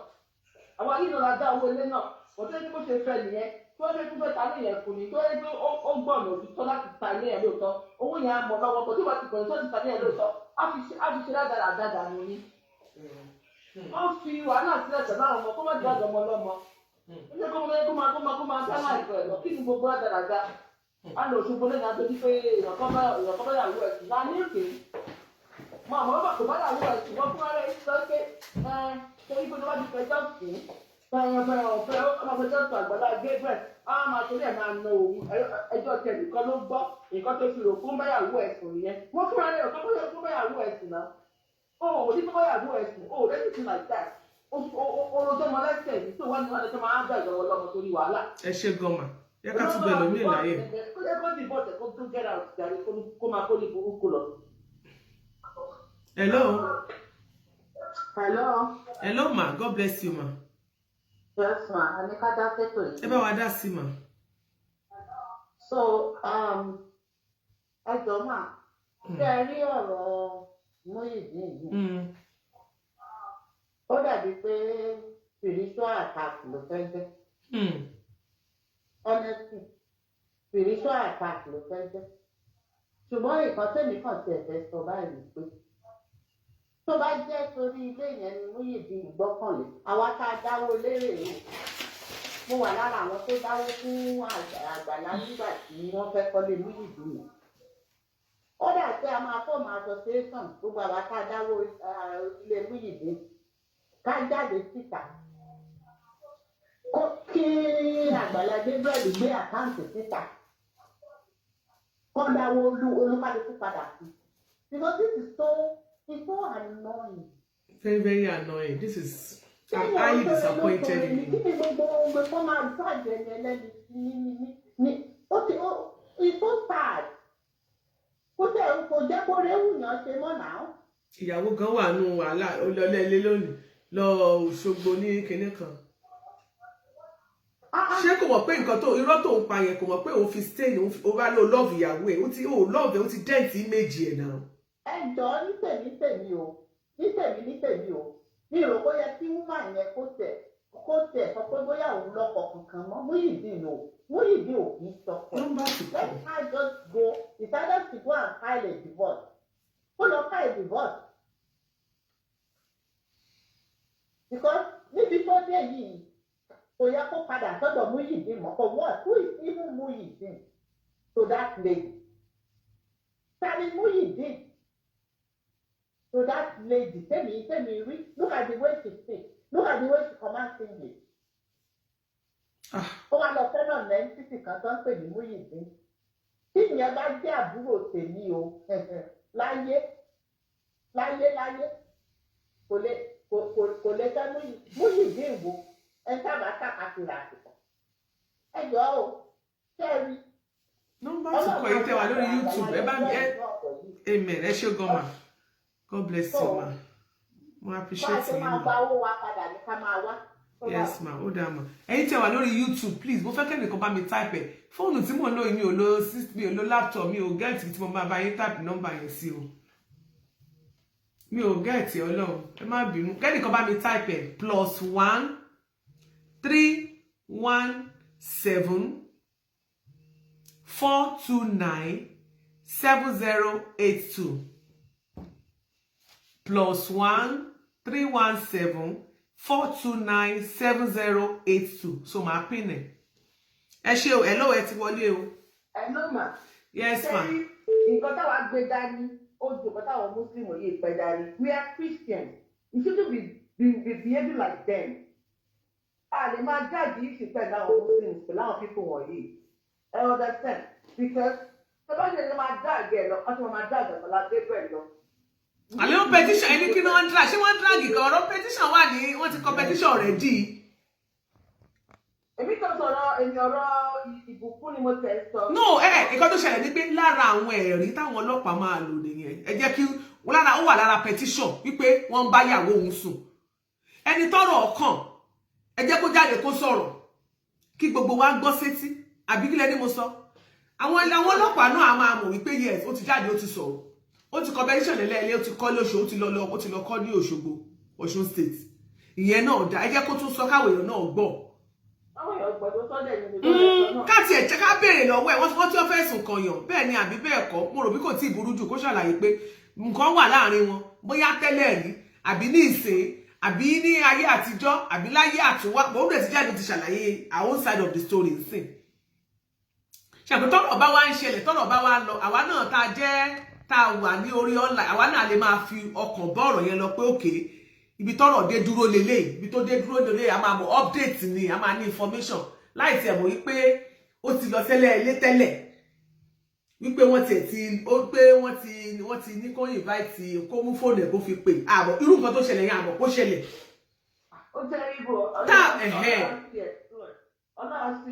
àwọn yìí náà dá owó ilé náà wọ́n tó ní bó ṣe fẹ́ nìyẹn tó ṣe fún fẹ́ ta ní yẹn fún ni tó yẹ pé ó gbọ̀nà òtítọ́ láti ta ilé yẹn lóòótọ́ owó yẹn á mọ̀ lọ́wọ́ tó bá ti gbọ̀nà tó ti ta ilé yẹn lóòótọ́ á fi ṣe dáadáa nù ní. wọ́n fi wàhálà sílẹ̀ tẹ̀lé àwọn ọmọ kó má di àjọmọ lọ́mọ ilé kó máa dá láìpẹ́ lọ kí ni gbogbo àdàràdà á lọ Òṣogbo lẹ́yìn àjọjú pé ìyọ̀kọ́ báyàwó ẹ̀ sì láni èké mọ àwọn ọmọ kò báyàwó ẹ̀ sì wọ́n fún ara ẹ̀ sọ pé torí pé níwájú pẹ̀jọ́ sí ọ̀fẹ́ ọmọfẹ́jọ́ tó Àgbàlá Gabriel á máa torí ẹ̀ máa na òun ẹjọ́ tẹ̀ nìkan ló gbọ́ nǹkan tó fi rò fún báyàwó ẹ̀ sùn nìyẹn wọ́n fún ara ẹ̀ ọ̀kan fún báyàwó ẹ̀ sùn náà ó ní fún báyàwó ẹ̀ sùn ó anything like that orojọmọ lẹ́sẹ̀ yìí tó wọ́n ní wọ́n ti máa ń gbà ìjọba ọlọ́mọ torí wàhálà. ẹ ṣe gọmà yẹ ká tún bẹ̀rẹ̀ lómi ìláyè. kó lè kó dìbò tẹ̀ kó tún gẹ́ra jàre kó máa kó ní burúkú lọ. hello. hello. hello ma, God bless you ma. yes ma, a ní ká dá sẹ́tò yìí. ẹ bá wa dá sí ma. so ẹ jọ mà ṣe ẹ rí ọ̀rọ̀ Muyideen yìí. Ó dàbí pé spiritual attack ló fẹ́ jẹ́. Honestly, spiritual attack ló fẹ́ jẹ́. Ṣùgbọ́n nǹkan tẹ́mi kàn ti ẹ̀fẹ́ sọ báyìí pé tó bá jẹ́ torí ilé yẹn ni Muyideen gbọ́kànlé, àwa tá a dáwó lérè o. Mo wà lára àwọn tó dáwó fún Àgbàlá nígbà tí wọ́n fẹ́ kọ́lé Muyideen. Ó dà pé a máa fọ́ọ̀mù association gbogbo àwa tá a dáwó ilé Muyideen. Ká jáde síta kí Àgbàlá Gabriel gbé àkáǹtì síta kó dáwọ́ olúkálukú padà sí because this is so annoying. Very, very annoying. This is I'm highly disappointed in you. Kí ni gbogbo kó máa bàjẹ́ ní ẹlẹ́ni ní it's so sad. Kò jẹ́ kó réwù yàn ṣe mọ́ náà. Ìyàwó gan wà nù wàhálà olólẹ́lẹ́ lónìí lọ Òṣogbo ní kinní kan. Ṣé kò mọ̀ pé nǹkan tó irọ́ tó ń pa yẹn kò mọ̀ pé òun fi stain ó bá lọ love ìyàwó ẹ̀ ó love ẹ̀ ó ti dent image ẹ̀ náà. Ẹ jọ ní tèmi o ní ìrò bóyá tí woman yẹn kó tẹ̀ sọ pé bóyá òun lọ́kọ kankan mọ́ Muyideen ò kì í sọkọ. Let her just go decided to go and file a divorce. Kó lọ file a divorce. Because níbi tó dé yìí kò yẹ kó padà sọ́dọ̀ Muyideen mọ́ for what? Who is even Muyideen to that lady? Tani Muyideen to that lady? Tell me, look at the way she speaks. Look at the way she commands English. Ó wá lọ fẹ́ràn lẹ́ńtítì kan tó ń pè ní Muyideen. Tí ìyẹn bá jẹ́ àbúrò tèmi o, láyé kò lè fẹ́ Muyideen wo ẹ sábà káàkiri àsìkò. Ẹ jọ o, ṣẹ́ẹ̀rí. Nọ́mbà tí kò yí tẹ́ wà lórí YouTube ẹ bá mi amen ẹ ṣé gan ma. God bless you ma. Mo appreciate you ma. Yes ma, ó dáa ma. Ẹ̀yin tẹ́ wà lórí YouTube please mo fẹ́ kẹ́nìkan bá mi type ẹ̀. Fóònù tí mo ń lò mi ò lo laptop mi ò get tí mo máa bá yín type nọ́mbà yẹn sí o. Mi ò get Ọlọ́run ẹ má bínú. Kẹ́nìkan bá mi type ẹ̀ +1 317 429 7082 +1 317 429 7082 so máa pín ẹ. Ẹ ṣé o hello ẹ ti wọlé o. Hello ma. Yes ma. Nǹkan táwa gbé dání ó jù nǹkan táwọn Muslim yìí pẹ́ dání. We are Christians. We shouldn't be behaving like them. A lè máa jáde ìṣì pẹ̀lú àwọn Muslims pẹ̀lú àwọn people wọ̀nyí. I understand because tọ́ba ṣe lè máa dá àgẹ̀ lọ wọ́n ti máa dá àgẹ̀ lọ Gabriel lọ. Àlẹ́ ó petition ẹni kí ni wọ́n drag ṣé wọ́n drag kan ọ̀rọ̀ petition wà ní wọ́n ti competition already. Èmi kan sọ̀rọ̀ èmi ọ̀rọ̀ ìbùkún ni mo tẹ̀ sọ. No, nǹkan tó ṣẹlẹ̀ ni pé lára àwọn ẹ̀rí táwọn ọlọ́pàá máa lò nìyẹn. Ẹ jẹ́ kí lára ó wà lára petition wípé wọ́n ń bá yàwó òun sùn. Ẹni tọ́rọ̀ ọkàn, ẹ jẹ́ kó jáde kó sọ̀rọ̀. Kí gbogbo wa gbọ́ sétí. Àbí kí lẹ́ni mo sọ? Àwọn ọlọ́pàá náà á máa mọ̀ wípé yes, ó ti jáde ó ti sọ̀rọ̀. Ó ti competition lẹ́lẹ́lẹ́, ó ti kọ́ lóṣù, ó ti lọ kọ́ ní Òṣogbo, Ọ̀ṣun State. Ìyẹn náà dá. Ẹ jẹ́ kó tún sọ káwọn èèyàn náà gbọ́. Káti ẹ̀jẹ̀ ká béèrè lọ́wọ́ ẹ̀ wọ́n tí wọ́n fẹ́ sùn kan yàn bẹ́ẹ̀ ni àbí bẹ́ẹ̀ kọ́ mo rò bí kò tí ì burú jù kó ṣàlàyé pé nǹkan wà láàrin wọn bóyá tẹ́lẹ̀ rí àbí ní ìsìn àbí ní ayé àtijọ́ àbí láyé àtúnwá mo rò ti jáde ti ṣàlàyé our own side of the story nsìn. Ṣàpè tọ́rọ̀ bá wá ń ṣẹlẹ̀ tọ́rọ̀ bá wá ń lọ àwa náà tá a wà ní orí online àwa náà lè máa fi ọkàn bọ́ ọ̀rọ̀ yẹn lọ pé òkè ibi tọ́rọ̀ dé dúró lélẹ̀ ibi tó dé dúró lélẹ̀ a máa mọ̀ update ni a máa ní information láì tiẹ̀ mọ̀ wípé ó ti lọ sẹ́lẹ̀ ilé tẹ́lẹ̀ wípé wọ́n ti ní kó invite kó mú fóònù ẹ̀ kó fi pè àbọ̀ irú nǹkan tó ṣẹlẹ̀ yẹn àbọ̀ kó ṣẹlẹ̀. Ó jẹ́ ibo ọlọ́run sí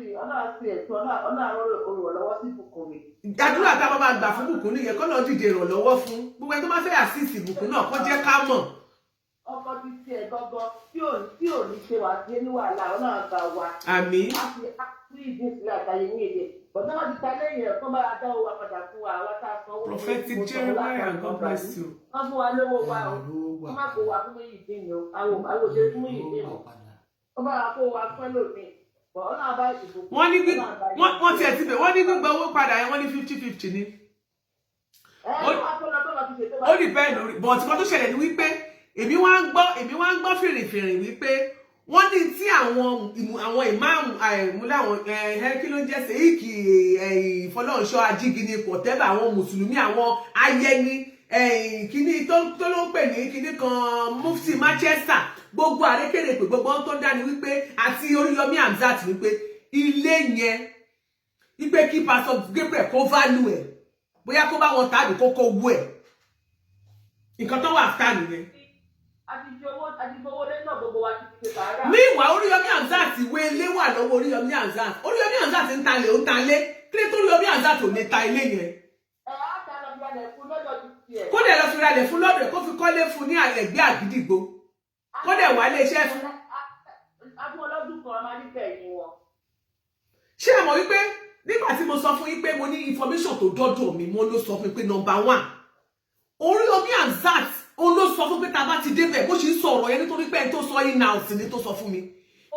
ẹ̀tọ́ ọlọ́run olùrànlọ́wọ́ sí Bùkún mi. Àdúrà táwọn máa gbà fún Bùkún nìyẹn kọ́ lọ́ọ́ dìde ìrànlọ́wọ́ fún gbogbo ẹni tó bá fẹ́ assist Bùkún náà kó jẹ́ ká mọ̀. Ọkọ ti tiẹ̀ gọ́gọ́ tí ò ní ṣe wà sí ní wàhálà ọlọ́run bá wa. Àmín. A fi ìdí ìsìlẹ̀ àtàyè ní èdè. Bọ̀dá wọn ti ta lẹ́yìn ẹ̀ kó bá dá owó padà fún wa wá tá a san owó. Prophetic Jeremiah, God bless you. Wọ́n fún wa lówó wa o. Wọ́n má kó wa fún yìí dín ní o. Àwọn òṣèré fún yìí dín o. Wọ́n bá wa kó wa fún lómi. Ọlọ́run bá ìbùkún. Wọ́n tiẹ̀ ti bẹ̀ wọ́n ní gbígbà owó padà yẹn wọ́n ní 50-50 ni. Ó dìpẹ́ lórí but nǹkan tó ṣẹlẹ̀ ni wípé èmi wá ń gbọ́ fèrèfèrè wípé wọ́n ní tí àwọn ìmáàmù àìmúláwọn kí ló ń jẹ́ sèyíkì ìfọlọ́ọ̀ṣọ́ ajígini pọ̀tẹ́bà àwọn mùsùlùmí àwọn ayẹni kíní tó ló ń pè ní kíní kan mufti Manchester gbogbo àrékèrè pé gbogbo ohun tó ń dání wípé àti Oríyọmí Hamzat wípé ilé yẹn wípé kí Pastor Gabriel kó value ẹ̀ bóyá kó bá wọn tàbí kó kó wú ẹ̀ nǹkan tó wà fà nìyẹn. Meanwhile, Oríyọmí Hamzat ìwé ilé wà lọ́wọ́ Oríyọmí Hamzat. Oríyọmí Hamzat ń talẹ̀ ó ń talẹ̀. Kí ló tó Oríyọmí Hamzat ò ní ta ilé yẹn? Kó dẹ̀ lọ fi ralẹ̀ fún lọ́dọ̀ kó fi kọ́lé fún ní Ẹ̀gbẹ́ Àgídìgbò. Kó dẹ̀ wá lé iṣẹ́ fún. Ṣé ẹ mọ̀ wípé nígbà tí mo sọ fún yín pé mo ní information tó dọ́dọ̀ mi mo ló sọ fún mi pé number 1 Oríyọmí Hamzat ó ló sọ fún pé tá bá ti débẹ̀ bó ṣe ń sọ̀rọ̀ yẹn nítorí pé ẹni tó sọ in house ni tó sọ fún mi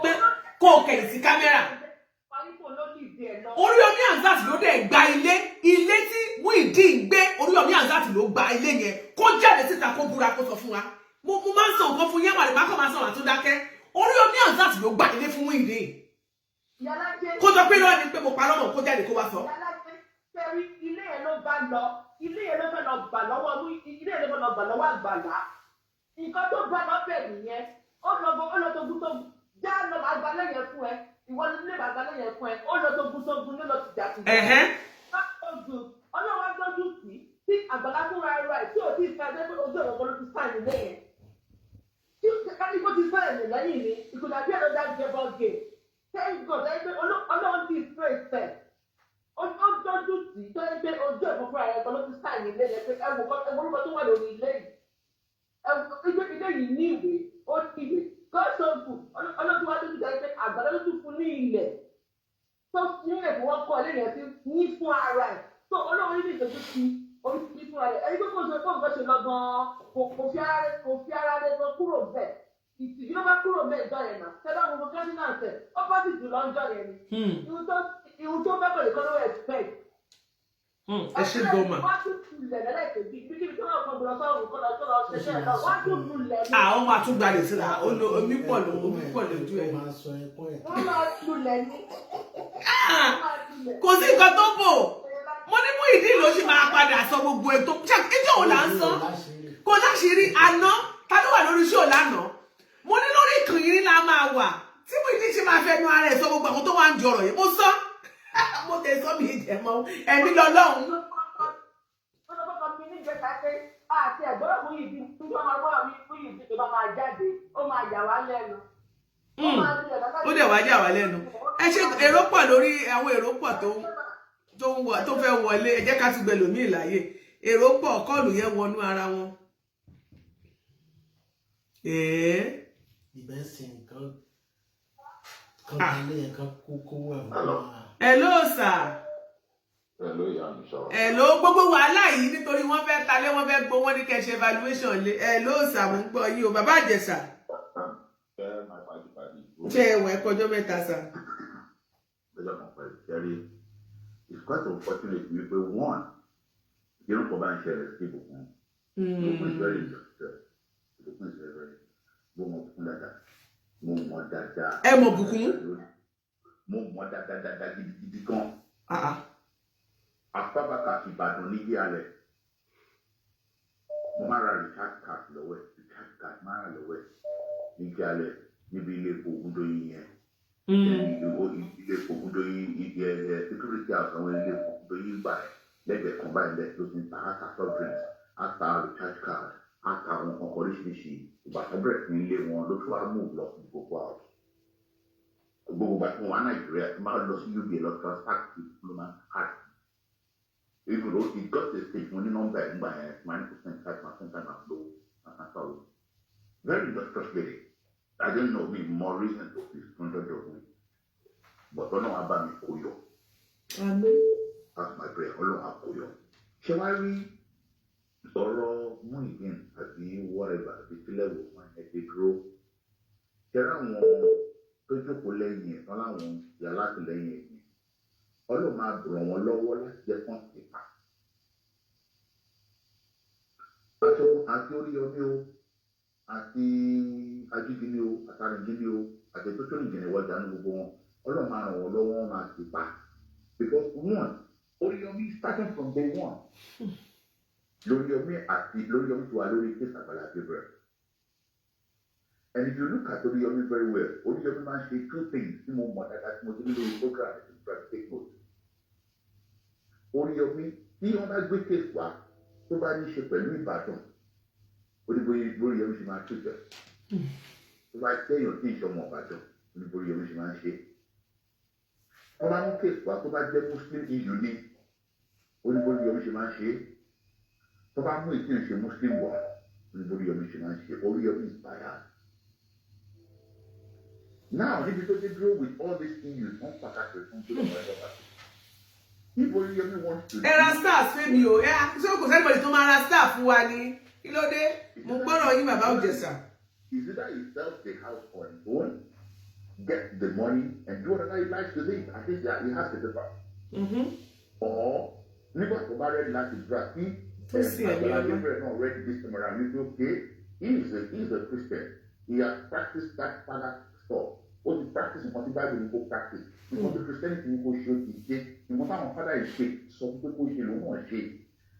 pé kó o kẹ̀yìn sí kámẹ́rà. Oríyọmí Hamzat ló dẹ̀ gba ilé tí Muyideen gbé Oríyọmí Hamzat ló gba ilé yẹn kó jáde síta kó búra kó sọ fún wa mo máa ń sọ nǹkan fún yẹn wà lè má kọ́ máa sọ̀rọ̀ àtúndá dákẹ́ Oríyọmí Hamzat ló gba ilé fún Muyideen kó sọ pé lọ́wọ́ ni pé mo parọ́ mọ̀ kó jáde kó wá sọ. Ilé yẹn ló bá lọ ilé yẹn ló fẹ́ lọ gbà lọ́wọ́ ilé yẹn ló fẹ́ lọ gbà lọ́wọ́ Àgbàlá nǹkan tó bá lọ́bẹ̀ nìyẹn ó lọ tó gún tó já lọ Àgbàlá yẹn fún ẹ ìwọ ní ilé Àgbàlá yẹn fún ẹ ó lọ tó gún ló lọ ti jà sí i. Ọlọ́wọ́ gbọ́dú sí tí Àgbàlá tó ra ẹrọ ẹ̀ tí ò tí ì fẹ́ ẹgbẹ́ ojú ọ̀rọ̀ kan ló ti sáà nílé yẹn tí kárí kó ti fẹ́ ẹ̀ lẹ́yìn ni ìkùnà bí ẹ̀rọ dájú ẹ̀ bọ́ gé thank God Ọlọ́run ti fẹ́ ìfẹ́ ó dọ́jú sí tó ń gbé ojú ẹ̀fọ́ fúnra ẹ̀ kan ló ti sáà nílé yẹn pé orúkọ tó wà lórí ilé yìí ilé yìí ní ìwé ó ní ìwé gọ́sọ̀gù ọlọ́dún wájú ti dẹ́ pé Àgbàlá ló tún fún ní ilẹ̀ tó ní ẹ̀fọ́ wọn kọ́ ilé yẹn sí ní fún ara ẹ̀ tó Ọlọ́run ní ìtọ́jú sí orí ti fún ara ẹ̀ ẹni tó kó ṣe fún nǹkan ṣe lọ gan-an kò fi ara rẹ̀ gan kúrò bẹ́ẹ̀ ìtìjú ló bá kúrò bẹ́ẹ̀ ìjọ yẹn náà tẹ́lá gbogbo kẹ́sínàǹsẹ̀ ó bá sì jù lọ́jọ́ yẹn ni ihun tó bẹ́ẹ̀ pẹ̀lú kọ́lọ́wọ́ expect. Ẹ ṣe gọ́mà. Wọ́n tún tulẹ̀ lẹ́lẹ́kẹ̀ẹ́ bí kíbi tí wọ́n kọ́ gbọ́dọ̀ sọ́run kó lọ ṣẹṣẹ́ lọ wọ́n tún tulẹ̀ ní. Àwọn máa tún gbalẹ̀ síra omi pọ̀ lójú ẹ̀. Wọ́n máa tulẹ̀ ní. Kò sí nǹkan tó bò mo ní Muyideen ló ṣì máa padà sọ gbogbo ètò ìjọ òun là ń sọ kò láṣìírí àná ta ló wà lórí iṣẹ́ òlànà mo ní lórí ìkànnì la máa wà tí Muyideen ṣe máa fẹnu ara ẹ̀ sọ gbogbo àwọn tó wà ń jọrọ̀ yìí mo sọ mo tẹ sọ mi ìjẹmọ ẹni lọ́lọ́run. Wọ́n lọ bọ́ mi ní ìjẹta pé àti ẹ̀gbọ́n Muyideen tí wọ́n máa gbọ́dọ̀ mi Muyideen tó bá máa jáde jà wá lẹ́nu. Ó dẹ̀ wá jà wá lẹ́nu. Ẹ ṣe èrò pọ̀ lórí àwọn èrò pọ̀ tó fẹ́ wọlé. Ẹ jẹ́ ká tún gbẹ lòmíì láyè. Èrò pọ̀ kọ́ọ̀lù yẹn wọnú ara wọn. Ibẹ̀ sì nǹkan kan ilé ẹ̀kan kówó ẹ̀ mọ́. Hello sir. Hello, ìyá mi sọ̀rọ̀. Hello, gbogbo wàhálà yìí nítorí wọ́n fẹ́ talé wọ́n fẹ́ gbowó ní kẹ́ ṣe evaluation lé. Hello sir, mo ń gbọ́ yín o, bàbá Ìjẹ̀ṣà. My party. Ṣé ẹ̀wọ̀n ẹ̀kọ́ ọjọ́ mẹ́ta sir? Lọ́jọ́ kan pẹ̀lú Jerry. It's quite unfortunate wípé one, ìdírùn kan bá ń ṣẹlẹ̀ sí ìbùkún. Ìbùkún is very interesting. Ìbùkún is very mo mọ̀ Bùkún dáadáa. Mo mọ̀ dáadáa. Ẹ mọ̀ Bùkún? Mo mọ̀ dáadáa gidigidi gan. Àpábàkà Ìbàdàn ní Yíyalẹ̀. Mo máa ra recharge card lọ́wọ́ ẹ̀. Recharge card máa ra lọ́wọ́ ẹ̀. Ní Yíyalẹ̀ níbi ilé epo Ògúndóyin yẹn. Ilé epo Ògúndóyin security house àwọn ilé epo Ògúndóyin gbà ẹ̀. Lẹ́gbẹ̀ẹ́ kan báyìí lẹ̀ ló ti ń ta àtà soft drinks, àtà recharge card, àtà àwọn nǹkan oríṣiríṣi. Ìbàdàn bẹ̀rẹ̀ sí ilé wọn ló tún wá move lọ sí gbogbo out. Gbogbo ìgbà tí wọ́n wá Nàìjíríà tí máa lọ sí UBA lọ transact diploma card. Even though it got a stage money number by 9%, 5% time as low as low. Very industrious lady. I don't know me more reason to this 100 of me. But I know about me koyo. That's my prayer. I know about koyo. Shall I read sorrow money again at the whatever the level when they grow? There are more to go lẹ́yìn ọláwọn yàrá ti lẹ́yìn ẹ̀yìn. Ọlọ́run máa ràn wọ́n lọ́wọ́ láti jẹ́ fún ìpa. Àti Oríyọmí o, àti Ajígini o, àtàrìngini o, àti tó tó nìjìnlẹ̀ wọ́jà ní gbogbo wọn. Ọlọ́run máa ràn wọ́n lọ́wọ́ wọn máa ti pa. Because one, Oríyọmí starting from day one. Lóríyọmí ti wà lórí case Àgbàlá Gabriel. And if you look at Oríyọmí very well, Oríyọmí máa ń ṣe two things tí mo mọ̀ dáadáa tí mo ti ní lórí program ẹ̀ tí mo try to take note. Oríyọmí tí wọ́n bá gbé case wá tó bá ní í ṣe pẹ̀lú Ìbàdàn Oríyọmí ṣe máa tún jẹ. Tó bá jẹ́ èèyàn tí ìṣọmọ Ìbàdàn Oríyọmí ṣe máa ń ṣe. Wọ́n máa mú case wá tó bá jẹ́ Muslim issue ní Oríyọmí ṣe máa ń ṣe. Tó bá mú ìpín ìṣe Muslim wá Oríyọmí ṣe máa ń ṣe. Oríyọmí is biased. Now, níbi tó dé dúró with all these issues wọ́n pàtàkì fún tó lọ́wọ́ ẹ̀rọ bá. If Oríyọmí wants to. Ẹ ra stars fẹ́mi o, ṣé kò sẹ́nìbọ̀dì tó máa ra star fún wa ni? Kí ló dé? Mo gbọ́dọ̀ yín bàbá Ìjẹ̀ṣà. Is either he sells the house on his own, get the money, and do whatever he likes to do. I think that he has the paper. Or, nígbà tó bá ready láti dra sí, Àgbàlá Gabriel náà ready this time around. You say, okay, he is a Christian. He has practiced that father stuff. Ó ti practice nǹkan tí Bible ní kó practice. Nǹkan tí Christianity ní kó ṣe ó ti ṣe. Nǹkan táwọn father yìí ṣe sọ pé kó ṣe lòun náà ṣe.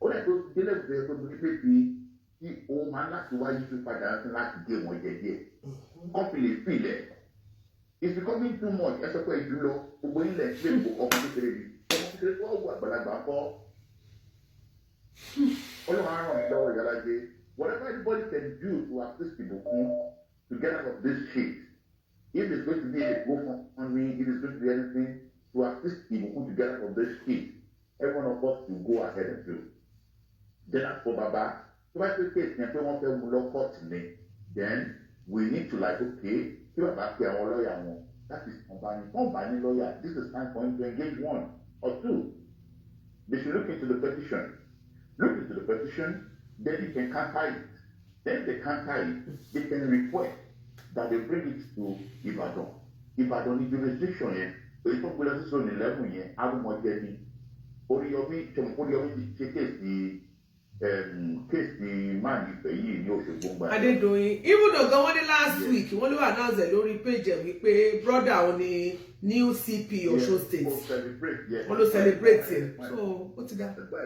Ó lè tó délé ìgbẹ́ pé mo ní pé kí òun máa láti wáyé tó padà sí láti gé wọn jẹjẹ. Kọ́pì lè fi ilẹ̀. It's becoming too much. Ẹ sọ pé ìdúró gbogbo ilẹ̀ ṣe ọmọ kékeré ni. Ọmọ kékeré tó wà àgbàlagbà kọ́. Ọlọ́run á ràn mí lọ́wọ́ Ìyálájé. Whatever anybody can do to assist Ìbùkún to get out of this shit. If it's going to be a GoFundMe, if it's going to be anything to assist Ìbùkún to get out of this shit, every one of us will go ahead and do. Then as for Baba, so I say case yẹn pé wọ́n fẹ́ mú lọ court ni, then we need to like okay, kí Baba pe àwọn lawyer wọn, that is combining lawyer. This is time for him to engage one or two. They should look into the petition. Look into the petition, then he can counter it. Then they counter it, they can request that they bring it to Ìbàdàn. Ìbàdàn ní jurisdiction yẹn, èyí tó gbélé sí zone 11 yẹn, arúmọjẹ ni. Oríyọmí ti ṣe kéèsì máa ní ìfẹ́ yìí ní Òṣogbo gbà. Adédoyin, even though gan wọ́n ní last week, wọ́n ló announce ẹ̀ lórí page ẹ̀ wípé brother òun ni new CP Ọ̀ṣun State. Wọ́n ló celebrate ẹ̀. So, ó ti dá. Ẹgbẹ́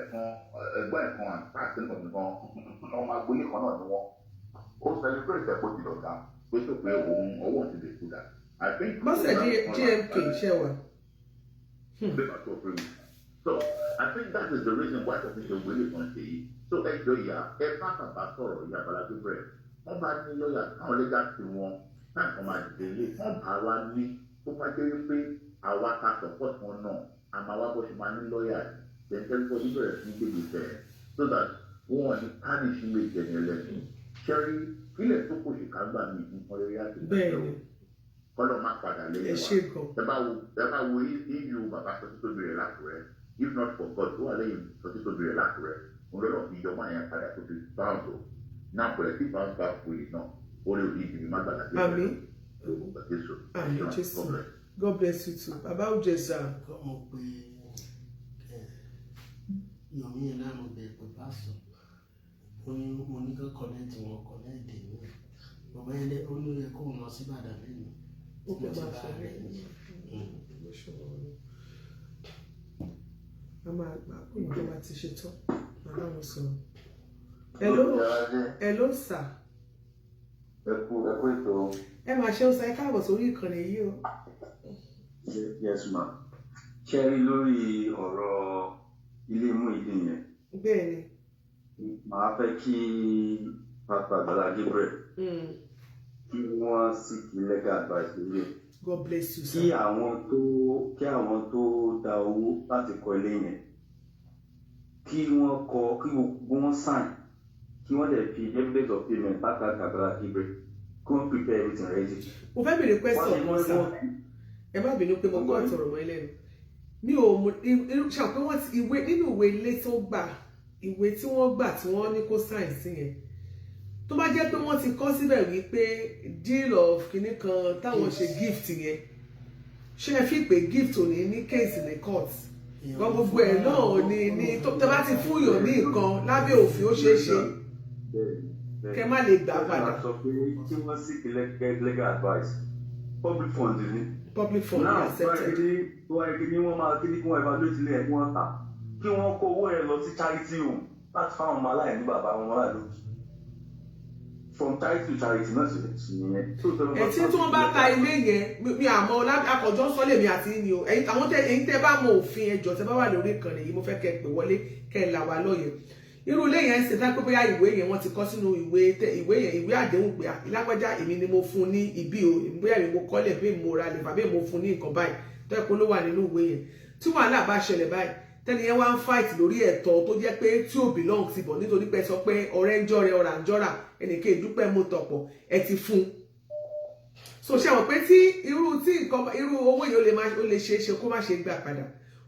ẹ̀kan àti nǹkan ọmọ agboolé kan náà ni wọ́n. Ó celebrate ẹ̀ pọ̀ jùlọ gan. Pé tó pé òun ọwọ́ ti lè kú dà. Bọ́sẹ̀ GMK ṣẹ́ wa. So, I think that is the reason why the official will not say. So, ẹjọ́ ìyá ẹ bá bàbá sọ̀rọ̀ ìyá Àgbàlá Gabriel. Wọ́n bá ní lọ́yà káwọn lẹ́gà sí wọn. náà kàn máa délé àwa ní tó bá jẹ́ pé àwa ta support wọn náà a máa wá bó ṣe máa ní lọ́ọ̀yà tẹ̀síntẹ́lẹ̀ fún ọdún bẹ̀rẹ̀ sí ní gbègbè tẹ̀ so that wọ́n ní panish ilé ìjẹni ẹlẹ́sìn ṣẹ́rí kílẹ̀ tó kò ṣe ká gbà mí nǹkan lórí àtìlẹ́yìn kọ́lọ́ má padà lẹ́yìn wa ẹ bá wo eu bàbá sọ títóbi rẹ̀ lákùrẹ́ if not for God tó wà lẹ́yìn sọ títóbi rẹ̀ lákùrẹ́ òun lọ́nà fi ìjọba yẹn padà tó fi bounce o náà pẹ̀lẹ́ tí bounce back fully náà orí òbí ìdìbò má gbàgbà sí Àmín Jésù. God bless you too. Bàbá Ojesa. kọ́ mo pe yomi yẹn náà mo bẹ̀ pé pásítọ̀ mo ní kọ́ kọ́nẹ́ẹ̀tì wọn kọ́nẹ́ẹ̀tì mi bàbá yẹn ó ní ó yẹ kó lọ sí Ìbàdàn lẹ́nu Ó fẹ́ máa sọ rẹ̀ ní. A máa gbà pé ìjọba ti ṣe tán. Màá wọn sọ̀rọ̀. Hello sir. Ẹ kú ètò. Ẹ máa ṣe ó sa ẹ káàbọ̀ sórí ìkànnì yìí o. Yes ma. Ṣé rí lórí ọ̀rọ̀ ilé Muyideen yẹn? Bẹ́ẹ̀ni. Màá fẹ́ kí Pásítọ̀ Àgbàlá Gabriel kí wọ́n seek legal advice lórí ẹ̀. God bless you sir. Kí àwọn tó da owó láti kọ́ ilé yẹn kí wọ́n sign kí wọ́n dẹ̀ fi evidence of payment back at Àgbàlá Gabriel kí wọ́n prepare everything ready. Mo fẹ́ bèrè question kan sir. Ẹ má bínú pé mo kọ́ ọ̀tọ̀rọ̀ mọ́ ẹlẹ́nu. Mi ò mú ṣàpé wọ́n ti ìwé nínú ìwé ilé tó gbà ìwé tí wọ́n gbà tí wọ́n ní kó sign sí yẹn. Tó bá jẹ́ pé wọ́n ti kọ́ síbẹ̀ wípé deal of kinní kan táwọn ṣe gift yẹn. Ṣé ẹ fi pé gift ò ní ní case ní court? Gbogbo ẹ̀ náà ni tó bá ti fún yàn ní nǹkan lábẹ́ òfin ó ṣeé ṣe. Kẹ má lè gbà padà. Sọ pé kí wọ́n seek legal advice. Public funds ni. Public funds ni accepted. Kí wọ́n máa kí wọ́n evaluate ilé ẹ̀ kí wọ́n tà. Kí wọ́n kó owó yẹn lọ sí charity home láti fáwọn ọmọ aláìní bàbá wọn láìlókì. From charity to charity náà sì nìyẹn. Ẹtí tí wọ́n bá ta ilé yẹn mi àmọ́ akọ̀jọ́ sọ́lẹ̀ mi àti ní o ẹ̀yin tẹ́ bá mọ òfin ẹjọ́ tẹ́ bá wà lórí ìkànnì yìí mo fẹ́ kẹ́ pè wọlé kẹ́ là wá lóye. Irú ilé yẹn ń ṣe tá pé bóyá ìwé yẹn wọ́n ti kọ sínú ìwé àdéhùn pé ìlágbájá èmi ni mo fún ní ibi o bóyá èmi mo kọ́lẹ̀ bí mo ra lè fàbí mo fún ní nǹkan báyìí tó ẹ̀kọ́ ló wà nínú ìwé yẹn tí wàhálà bá ṣẹlẹ̀ báyìí tẹ́ni yẹn wá ń fight lórí ẹ̀tọ́ tó jẹ́ pé tí ò belong sí bọ̀ nítorí pé sọ pé ọ̀rẹ́ ń jọ́rẹ́ ọ̀rà ń jọ́rà ẹnìkan ìdúpẹ́ mo tọ̀pọ̀ ẹ ti fún so ṣe wọ́n pé tí irú owó yìí ó lè ṣe é ṣe kó má ṣe gbà padà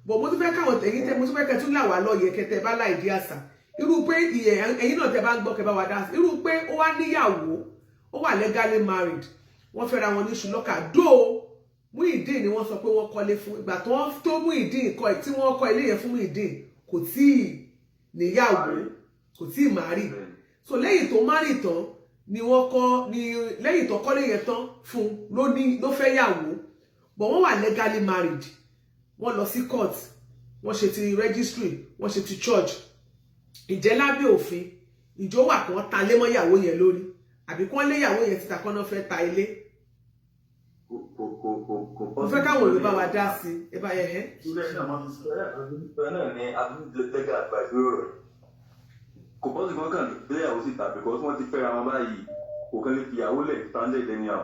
bọ̀ mo tún fẹ́ káwọn tẹ̀yìn tẹ́ mo tún fẹ́ kẹ́ tún là wá lọ́yẹ̀ kẹtẹ bá láì dí àṣà irú pé ẹ̀yin náà tẹ́ bá ń gbọ́ kẹ́ bá wá dá sí irú pé ó wá níyàwó ó wà legally married wọ́n fẹ́ra wọn ní ṣùlọ́kà dóò Muyideen ni wọ́n sọ pé wọ́n kọ́lé fún ìgbà tó Muyideen kọ́ tí wọ́n kọ́ ilé yẹn fún Muyideen kò tí ì níyàwó kò tí ì márì so lẹ́yìn tó márì tán ni wọ́n kọ́ ni lẹ́yìn tó kọ́lé yẹn tán fún ló fẹ́ yàwó but wọ́n wà legally married wọ́n lọ sí court wọ́n ṣe ti registry wọ́n ṣe ti church ìjẹ́ lábẹ́ òfin ìjọ wà kí wọ́n ta lé mọ́ ìyàwó yẹn lórí àbí kí wọ́n lé ìyàwó yẹn títa kọ́nà fẹ́ ta ilé. Mo fẹ́ káwọn Yorùbá wa dá sí ẹ bá yẹ ẹ́. náà ni àdúgbò legal advice lórí rẹ̀ kò bọ́ sí kankan lé ìyàwó síta because wọ́n ti fẹ́ra wọn báyìí kò kàn lè fi ìyàwó lẹ̀ stranded anyhow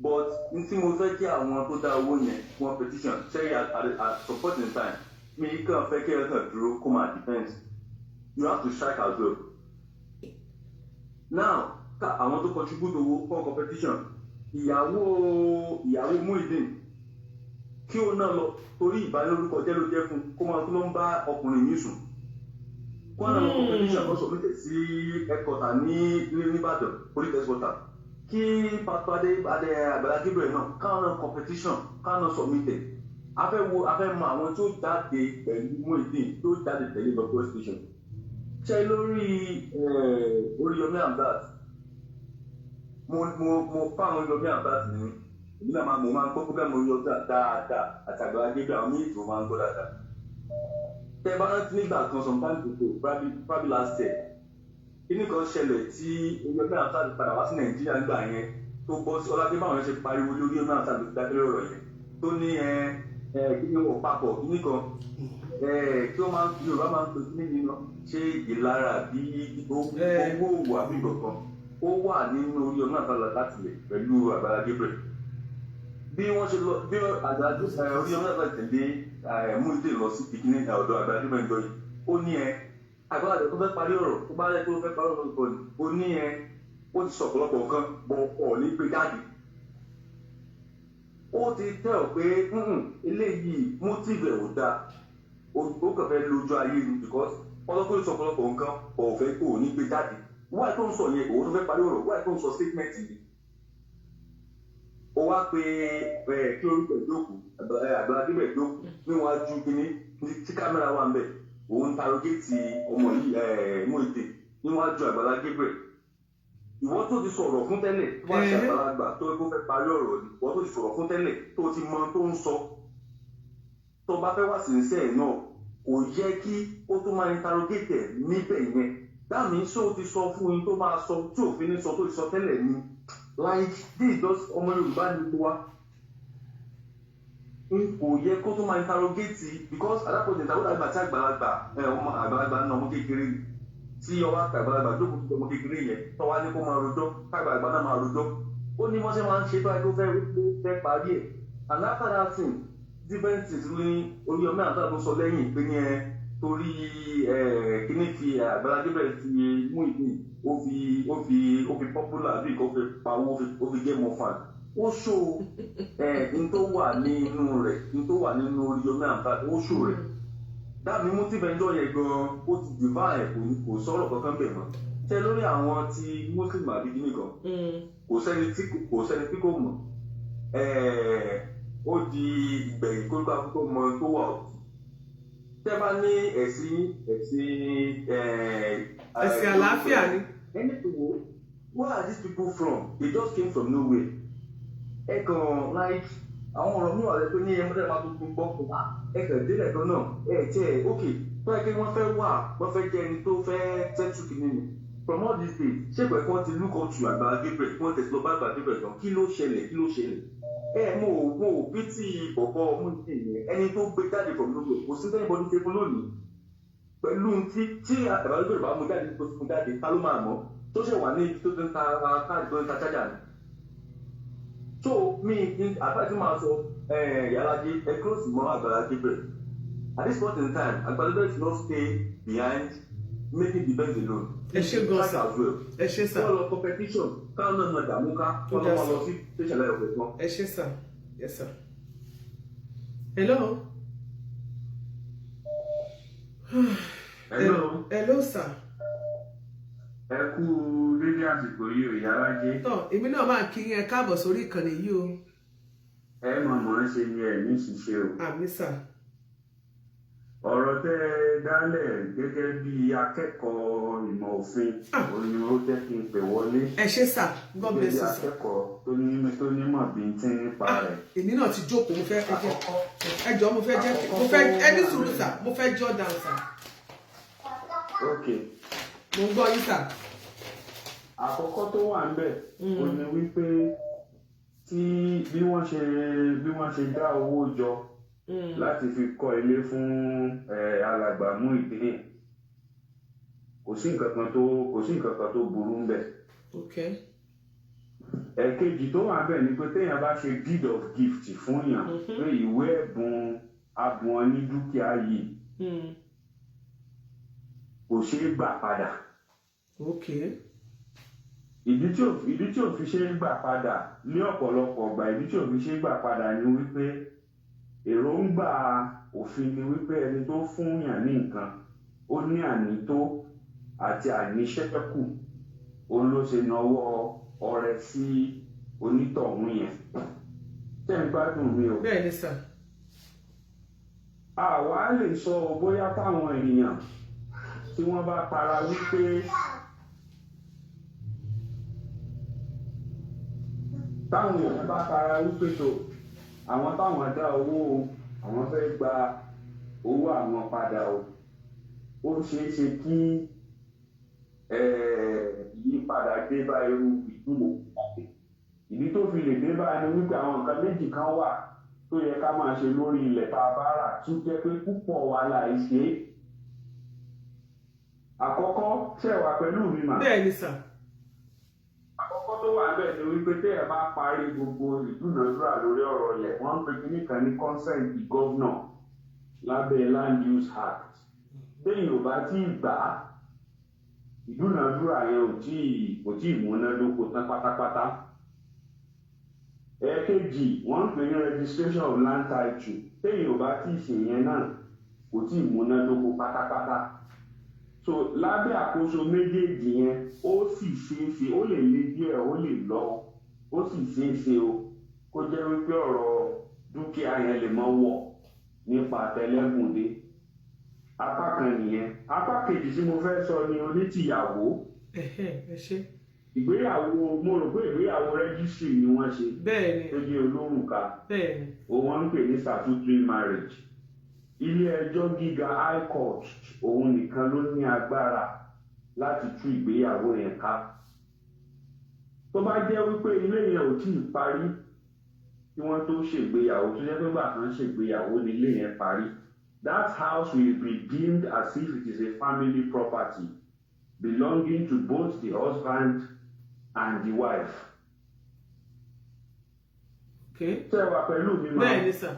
but n tí mo fẹ́ kí àwọn tó dá owó yẹn wọ́n petition ṣẹ́yìn at support in time mi kàn fẹ́ kí ẹ kàn dúró kó máa defense you have to strike as well now àwọn tó contribute owó for competition ìyàwó Muyideen kí ó náà lọ torí ìbálòrúkọ jẹ́ ló jẹ́ fún kó máa tó ló ń bá ọkùnrin yìí sùn kó náà lọ competition kó submit sí headquarter ní Ìbàdàn police headquarter kí Pásítọ̀ Àgbàlá Gabriel náà káwọn náà competition káwọn náà submit afẹ́ mọ àwọn tó jáde pẹ̀lú Muyideen tó jáde pẹ̀lú the police station ṣe lórí Oríyọmí Hamzat mo fáwọn Oríyọmí Hamzat ní èmi náà mo máa ń gbọ́ pé mo yọ dáadáa àti Àgbàlá Gabriel àwọn méjì tó máa ń gbọ́ dáadáa tẹ bá rántí nígbà kan sometime ago probably last year kíní kan ṣẹlẹ̀ tí Oríyọmí Hamzat padà wá sí Nàìjíríà nígbà yẹn tó bọ́ sí ọlá pé báwọn yẹn ṣe pariwo lórí Oríyọmí Hamzat ló dákẹ́lẹ́ ọ̀rọ̀ yẹn tó ní kíní wọ̀ papọ̀ kíní kan tí wọ́n máa ń Yorùbá máa ń pè ní nínú ṣé ìlara bí owó òwò àbí ìgbọ̀kan ó wà nínú orí ọ̀nà àtàlà láti lè pẹ̀lú Àgbàlá Gabriel bí wọ́n ṣe lọ bí Àgbàlá orí ọ̀nà àtàlà tẹ̀lé Muyideen lọ sí ìkíní ọ̀dọ̀ Àgbàlá Gabriel jọ yìí ó ní Àgbàlá tó fẹ́ parí ọ̀rọ̀ tó bá rẹ̀ tó fẹ́ parí ọ̀rọ̀ nìkan ó ní ó ti sọ ọ̀pọ̀lọpọ̀ nǹkan bọ̀ ọ̀ ní gbé jáde ó ti tẹ́ ọ pé eléyìí motive ẹ̀ ò dáa ó kàn fẹ́ lójú ayé ni because ọlọ́pàá sọ ọ̀pọ̀lọpọ̀ nǹkan ọ̀ fẹ́ kó o ní gbé jáde wáyé tó ń sọ yẹn òun tó fẹ́ parí ọ̀rọ̀ wáyé tó ń sọ statement yìí ó wá pé kí orúkọ ìjókòó Àgbàlá Gabriel ìjókòó níwájú kínní tí kámẹ́rà wà ń bẹ̀ òun tarogéètì ọmọ yìí Muyideen níwájú Àgbàlá Gabriel ìwọ tó ti sọ̀rọ̀ fún tẹ́lẹ̀ tó wá ṣe àgbàlagbà tó kó fẹ́ parí ọ̀rọ̀ ni ìwọ tó ti sọ̀rọ̀ fún tẹ́lẹ̀ tó ti mọ tó ń sọ tó bá fẹ́ wá sí iṣẹ́ ẹ̀ náà kò yẹ kí ó tó máa interrogate ẹ̀ níbẹ̀ yẹn dáàmì ṣé ó ti sọ fún yín tó máa sọ tí òfin ní sọ tó ti sọ tẹ́lẹ̀ ni like this just ọmọ Yorùbá ní gbogbo wa kò yẹ kó tó máa interrogate because alákòóso ìtàwọn àgbà tí àgbàlagbà náà ọmọ kékeré ni tí ọwọ́ àgbàlagbà tó kù ọmọ kékeré yẹn tó wá ní kó máa rojọ́ kágbàlagbà náà máa rojọ́ ó ní wọ́n ṣe máa ń ṣe báyìí tó fẹ́ parí ẹ̀ and after that thing different things ní orí ọmọ àtàwọn tó sọ lẹ́yìn pé ní torí kíní fi Àgbàlá Gabriel fi Muyideen ó fi popular bí kò fi pawó ó fi jẹ́ mọ́ fan ó ṣó n tó wà nínú rẹ̀ n tó wà nínú orí ọmọ àtàwọn ó ṣó rẹ̀ dáàbí motive ẹjọ́ yẹn gan ó ti divine kò sọ̀rọ̀ kankan bẹ̀ mọ́ tẹ lórí àwọn tí muslim àbí kíní kan kò sẹ́ni tí kò mọ̀ ó di ìgbẹ̀yìn kó bá tó mọ tó wà òkè tẹ bá ní ẹ̀sìn àlàáfíà ni. anything wo where are these people from they just came from nowhere ẹ kàn like àwọn ọ̀rọ̀ mi wà lẹ́pẹ́ ní ẹmọdé máa tó gbọ́ fún wa ẹ̀kẹ́ délẹ̀ kan náà tiẹ̀ ok tó yẹ kí wọ́n fẹ́ wọ́n fẹ́ jẹ́ ẹni tó fẹ́ tẹ́tù kìíní ni from all these days ṣé pẹ̀ kí wọ́n ti look up to Àgbàlá Gabriel kí wọ́n tẹ̀sí lọ bá Àgbàlá Gabriel tán kí ló ṣẹlẹ̀ mo ò bí tí bọ̀bọ̀ Muyideen yẹn ẹni tó gbé jáde from nowhere kò sí sẹ́yìn bọ́dún ṣe fún lónìí pẹ̀lú tí Àgbàlá Gabriel bá mú jáde tó ti fún jáde ta ló máa mọ̀ tó ṣe wà ní ibi tó ti ń ta káàdì tó ń ta chájà ni so mi àbájú máa sọ Yàrá-Adé ẹ close mọ́ Àgbàlá Gabriel at this point in time Àgbàlá Gabriel should not stay behind making the best alone. ẹ ṣe gan sa ẹ ṣe sa wọ́n lọ competition káwọn náà máa dààmú ká wọ́n lọ́ lọ sí station lẹ́yìn ọ̀pẹ̀ kan. ẹ ṣe sa yes sir. hello. hello sir. ẹ kú dédé àsìkò yìí ò Yàrá-Adé. tọ́ èmi náà máa kí yín ẹ káàbọ̀ sórí ìkànnì yìí o. ẹ mọ̀mọ́ ṣe ni ẹ̀ ní ṣiṣẹ́ o. àmì sà. ọ̀rọ̀ tẹ́ ẹ dálẹ̀ gẹ́gẹ́ bí akẹ́kọ̀ọ́ ìmọ̀ òfin òun ni ó jẹ́ kí n pè wọlé. ẹ ṣe sà God bless you sà. akẹ́kọ̀ọ́ tó nímọ̀ bí n ti nípa rẹ̀. èmi náà ti jókòó mo fẹ́ ẹ jọ mo fẹ́ ẹni sùúrù sà mo fẹ́ jọ́ down sà. ok. mo gbọ́ yín sà. àkọ́kọ́ tó wà ń bẹ̀ ó ní wípé tí bí wọ́n ṣe dá owó jọ láti fi kọ́ ilé fún alàgbà Muyideen kò sí nǹkan kan tó burú ń bẹ̀. okay. ẹ̀kejì tó wà ń bẹ̀ ni pé téèyàn bá ṣe deed of gift fún yàn pé ìwé ẹ̀bùn abùn ní dúkìá yìí kò ṣeé gbà padà. okay. ìdí tí ò fi ṣeé gbà padà ní ọ̀pọ̀lọpọ̀ ọgbà ìdí tí ò fi ṣeé gbà padà ni wípé èròǹgbà òfin ni wípé ẹni tó fún yàn ní nǹkan ó ní ànító àti àníṣẹ́kù òun ló ṣe nawọ́ ọrẹ sí onítọ̀hún yẹn. tẹ́ ń gbádùn mi o. bẹ́ẹ̀ ni sà. àwa lè sọ bóyá táwọn èèyàn tí wọ́n bá para wípé tó àwọn táwọn dá owó àwọn fẹ́ gba owó àwọn padà o ó ṣeé ṣe kí ìyípadà dé bá irú ìdúró ìdí tó fi lè dé bá ni wípé àwọn nǹkan méjì kan wà tó yẹ ká máa ṣe lórí ilẹ̀ tá a bá rà tún jẹ́ pé púpọ̀ wà láì ṣe é. àkọ́kọ́ ṣẹ̀wà pẹ̀lú mi mà. bẹ́ẹ̀ ni sà. àkọ́kọ́ tó wà bẹ́ẹ̀ ni wípé téèyàn bá parí gbogbo ìdúnàádúrà lórí ọ̀rọ̀ yẹn wọ́n ń pe kíní kan ní consent the governor lábẹ́ land use act téèyàn ò bá tí ì gbà á ìdúnàádúrà yẹn kò tí ì múnádóko tán pátápátá. Ẹ̀ẹ̀kejì wọ́n ń pè ní registration of land title téèyàn ò bá tí ì ṣe yẹn náà kò tí ì múnádóko pátápátá. So lábẹ́ àkóso méjèèjì yẹn ó sì ṣeéṣe ó lè le díẹ̀ ó lè lọ ó sì ṣeéṣe o kó jẹ́ wípé ọ̀rọ̀ dúkìá yẹn lè mọ́ wọ̀ nípa tẹlẹ́gùndé. Apá kan nìyẹn. Apá kejì tí mo fẹ́ sọ ni onítìyàwó. Ìgbéyàwó mo rò pé ìgbéyàwó rẹ́gísírì ni wọ́n ṣe. Bẹ́ẹ̀ni. Tó jẹ́ olórùka. Bẹ́ẹ̀ni. Òun ń pè ní statutory marriage. Ilé ẹjọ́ gíga high court òun nìkan ló ní agbára láti tú ìgbéyàwó yẹn ká. Tó bá jẹ́ wípé ilé yẹn ò tíì parí kí wọ́n tó ṣègbéyàwó tó jẹ́ pé bàtàn ṣègbéyàwó ní ilé yẹn parí. That house will be deemed as if it is a family property belonging to both the husband and the wife. Okay. Ṣé wà pẹ̀lú mi máa? Bẹ́ẹ̀ni sà.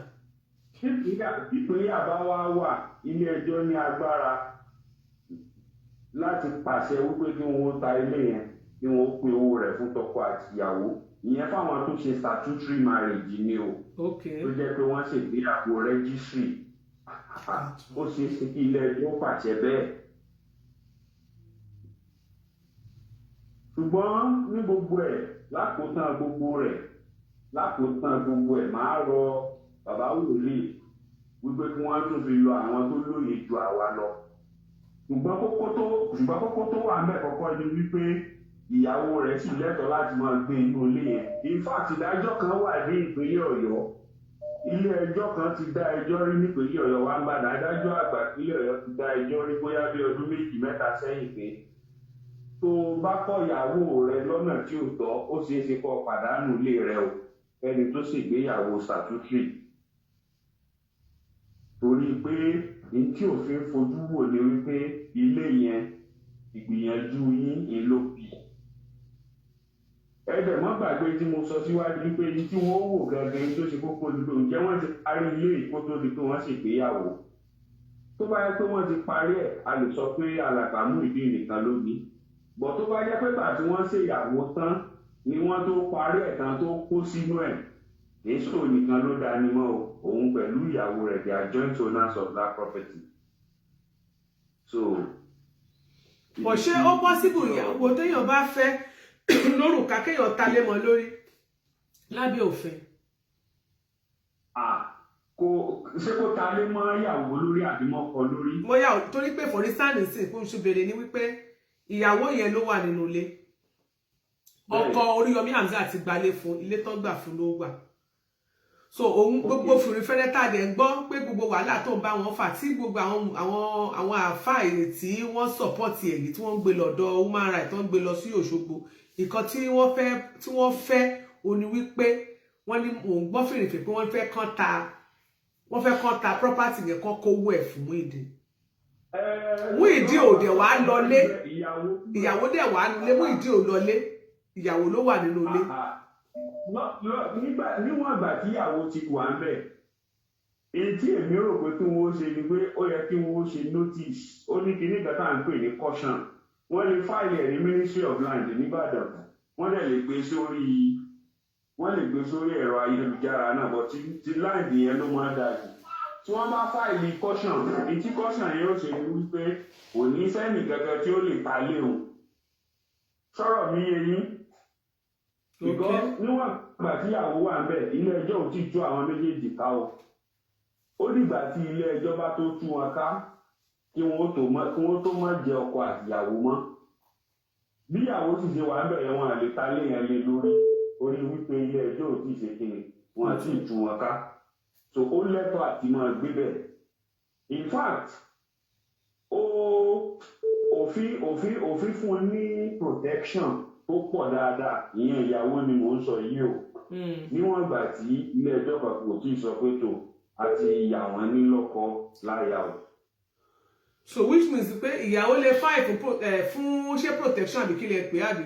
Ìpínyà bá wà ilé ẹjọ́ ní agbára láti pàṣẹ wípé kí wọ́n ta ilé yẹn kí wọ́n pín owó rẹ̀ fún tọkọ àti ìyàwó. Ìyẹn fáwọn tó ṣe statutory marriage ni o. Okay. Tó jẹ́ pé wọ́n ṣègbéyàwó registry. Ó ṣeé ṣe kí ilé ẹjọ́ pàṣẹ bẹ́ẹ̀. Ṣùgbọ́n ní gbogbo ẹ̀ lákòótán gbogbo ẹ̀ máa rọ bàbá wòlíì wípé kí wọ́n tún fi lọ àwọn tó lóye ju àwa lọ. Ṣùgbọ́n kókó tó wà ńbẹ̀ kọ́kọ́ ni wípé ìyàwó rẹ̀ sì lẹ́tọ̀ọ́ láti máa gbé inú ilé yẹn. In fact ìdájọ́ kan wà ní ìpínlẹ̀ Ọ̀yọ́. Ilé ẹjọ́ kan ti dá ẹjọ́ rí nípínlẹ̀ Ọ̀yọ́ wa ń gbàdá. Adájọ́ àgbà ìpínlẹ̀ Ọ̀yọ́ ti dá ẹjọ́ rí bóyá bí ọdún 2-3 sẹ́yìn pé tó bá kọ̀ ìyàwó rẹ lọ́nà tí ò tọ́ ó ṣeé ṣe kó pàdánù ilé rẹ o ẹni tó ṣègbéyàwó statutory. Torí pé ní tí òfin fojú wò ni wípé ilé yẹn ìgbìyànjú yín ló bì. Ẹ̀dẹ̀ mọ́ gbàgbé tí mo sọ síwájú wípé ní tí wọ́n wò gangan tó ṣe kókó ni pé ǹjẹ́ wọ́n ti parí ilé ìkó tó di pé wọ́n ṣègbéyàwó. Tó bá yẹ pé wọ́n ti parí ẹ̀ a lè sọ pé alàgbà Muyideen nìkan ló ní. Bọ̀ tó bá jẹ́ pé gbà tí wọ́n ṣèyàwó tán ni wọ́n tó parí ẹ̀ tán tó kó sínú ẹ̀ èso nìkan ló dání mọ́ òun pẹ̀lú ìyàwó rẹ̀ they are joint owners of that property. So. Bọ̀ ṣé ó possible ìyàwó téèyàn bá fẹ́ lórúkà kéèyàn ta lé mọ́ lórí lábẹ́ òfin? Ṣé kó ta lé mọ́ ìyàwó lórí àbí mọ́kọ lórí? Mo yà torí pé for instance sì kó ń ṣe béèrè ní wípé ìyàwó yẹn ló wà nínú ilé. Ọkọ Oríyọmí Hamzat ti gbalé fún ilé tó gbà fún ló gbà. So òun gbogbo fìrìfẹ́rẹ́ tàdé ń gbọ́ pé gbogbo wàhálà tó ń bá wọn fà tí gbogbo àwọn àáfàá èrè tí wọ́n sọ̀pọ̀tì èyí tí wọ́n ń gbé lọ́dọ̀ human rights tó ń gbé lọ sí Òṣogbo nǹkan tí wọ́n fẹ́ òní wípé wọ́n ní mò ń gbọ́ fìrìfẹ́ pé wọ́n fẹ́ kán ta property yẹn kán kówó ẹ̀ fún Muyideen. Muyideen ò dẹ̀ wá lọlé ìyàwó dẹ̀ wá lọlé Muyideen ò lọlé ìyàwó ló wà nínú ilé. Níwọ̀n ìgbà tí ìyàwó ti wà ń bẹ̀ èyí tí èmi rò pé kí wọ́n ṣe ni pé ó yẹ kí wọ́n ṣe notice ó ní kíní kan tá à ń pè ní caution wọ́n lè fáìlì ẹ̀ ní Ministry of Land nìbàdàn wọ́n dẹ̀ lè gbé sórí ẹ̀rọ ayélujára náà bọ́ ti land yẹn ló máa dájú tí wọ́n bá fáìlì caution ní tí caution yẹn ó ṣe ni wípé kò ní sẹ́nì kankan tí ó lè ta léhùn sọ̀rọ̀ mi yé yín. Because níwọ̀n ìgbà tí ìyàwó wà ń bẹ̀ ilé ẹjọ́ ò tí tú àwọn méjèèjì ká o ó dìgbà tí ilé ẹjọ́ bá tó tú wọn ká kí wọ́n tó má jẹ ọkọ àtìyàwó mọ́ bí ìyàwó sì ṣe wà ń bẹ̀ yẹn wọn àlè ta lé yẹn lé lórí orí wípé ilé ẹjọ́ ò tí ì ṣe kíni wọn àti tú wọn ká so ó lẹ́tọ̀ọ́ àti máa gbé bẹ̀ in fact òfin fún ní protection tó pọ̀ dáadáa ìyẹn ìyàwó ni mò ń sọ yìí o níwọ̀n ìgbà tí ilé ẹjọ́ papọ̀ kì í sọ pé tó àti ìyàwó ní lọ́kọ láya o. So which means pé ìyàwó lè file fún ṣé protection àbí kí lè pè àbí.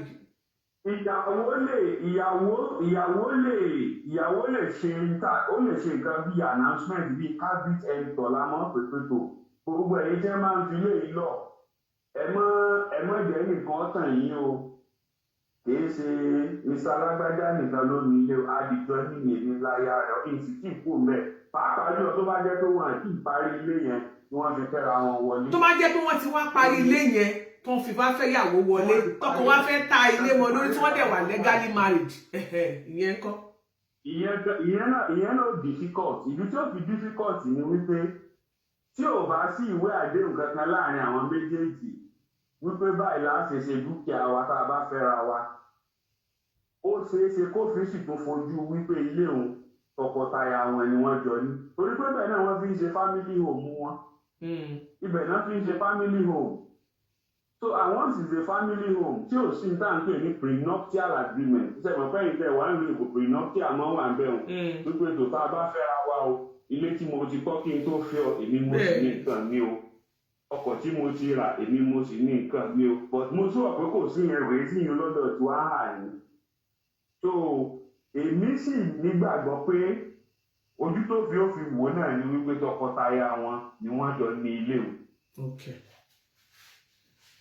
ìyàwó lè ṣe nǹkan bí announcement bí cabinet editor lámọ́ pèpètò gbogbo ẹ̀yin tẹ́ máa ń fi lé yìí lọ ẹ mọ́ ìjẹ́ nìkan tàn yín o kìí ṣe mr alágbájá nìkan ló ní ilé àdìjọ nìyí ní láyà rẹ̀ ìsìnkú kù mẹ́ pàápàá jùlọ tó bá jẹ́ pé wọ́n àti ìparí ilé yẹn ni wọ́n fi fẹ́ra wọn wọlé. tó bá jẹ́ pé wọ́n ti wá parí ilé yẹn tó ń fi bá fẹ́ yàwó wọlé tọkọ wá fẹ́ ta ilé wọn lórí tí wọ́n dẹ̀ wà legally married ìyẹn kọ́. ìyẹn náà difficult ìdí tí ó fi difficult ni wípé tí ò bá sí ìwé àdéhùn kankan láàrin àwọn méjèèjì wípé báyìí la ṣe ṣe dúkìá wa tá a bá fẹ́ra wa ó ṣeéṣe kófin sì tún fojú wípé ilé òun tọkọtaya wọn ni wọ́n jọ ní torí pé bẹ́ẹ̀ náà wọ́n fi ń ṣe family home wọn ibẹ̀ náà fi ń ṣe family home so àwọn sì ṣe family home tí ò sí ní táǹkì ní prenuptial agreement ṣẹ̀mọ̀ fẹ́yìn tẹ̀ wá nínú ìbò prenuptial máa wà ń bẹ̀ wọn wípé tó tá a bá fẹ́ra wa o ilé tí mo ti kọ́ kí n tó fẹ́ ọ èmi mo sì ní nǹkan mi o ọkọ̀ tí mo ti rà èmi mo sì ní nǹkan mi o but mo sọ pé kò sí yẹn rèé sí yín lọ́dọ̀ tí wàá hà yín so èmi sì nígbàgbọ́ pé ojú tó fi ó fi wò náà ni wípé tọkọtaya wọn ni wọ́n jọ ní ilé o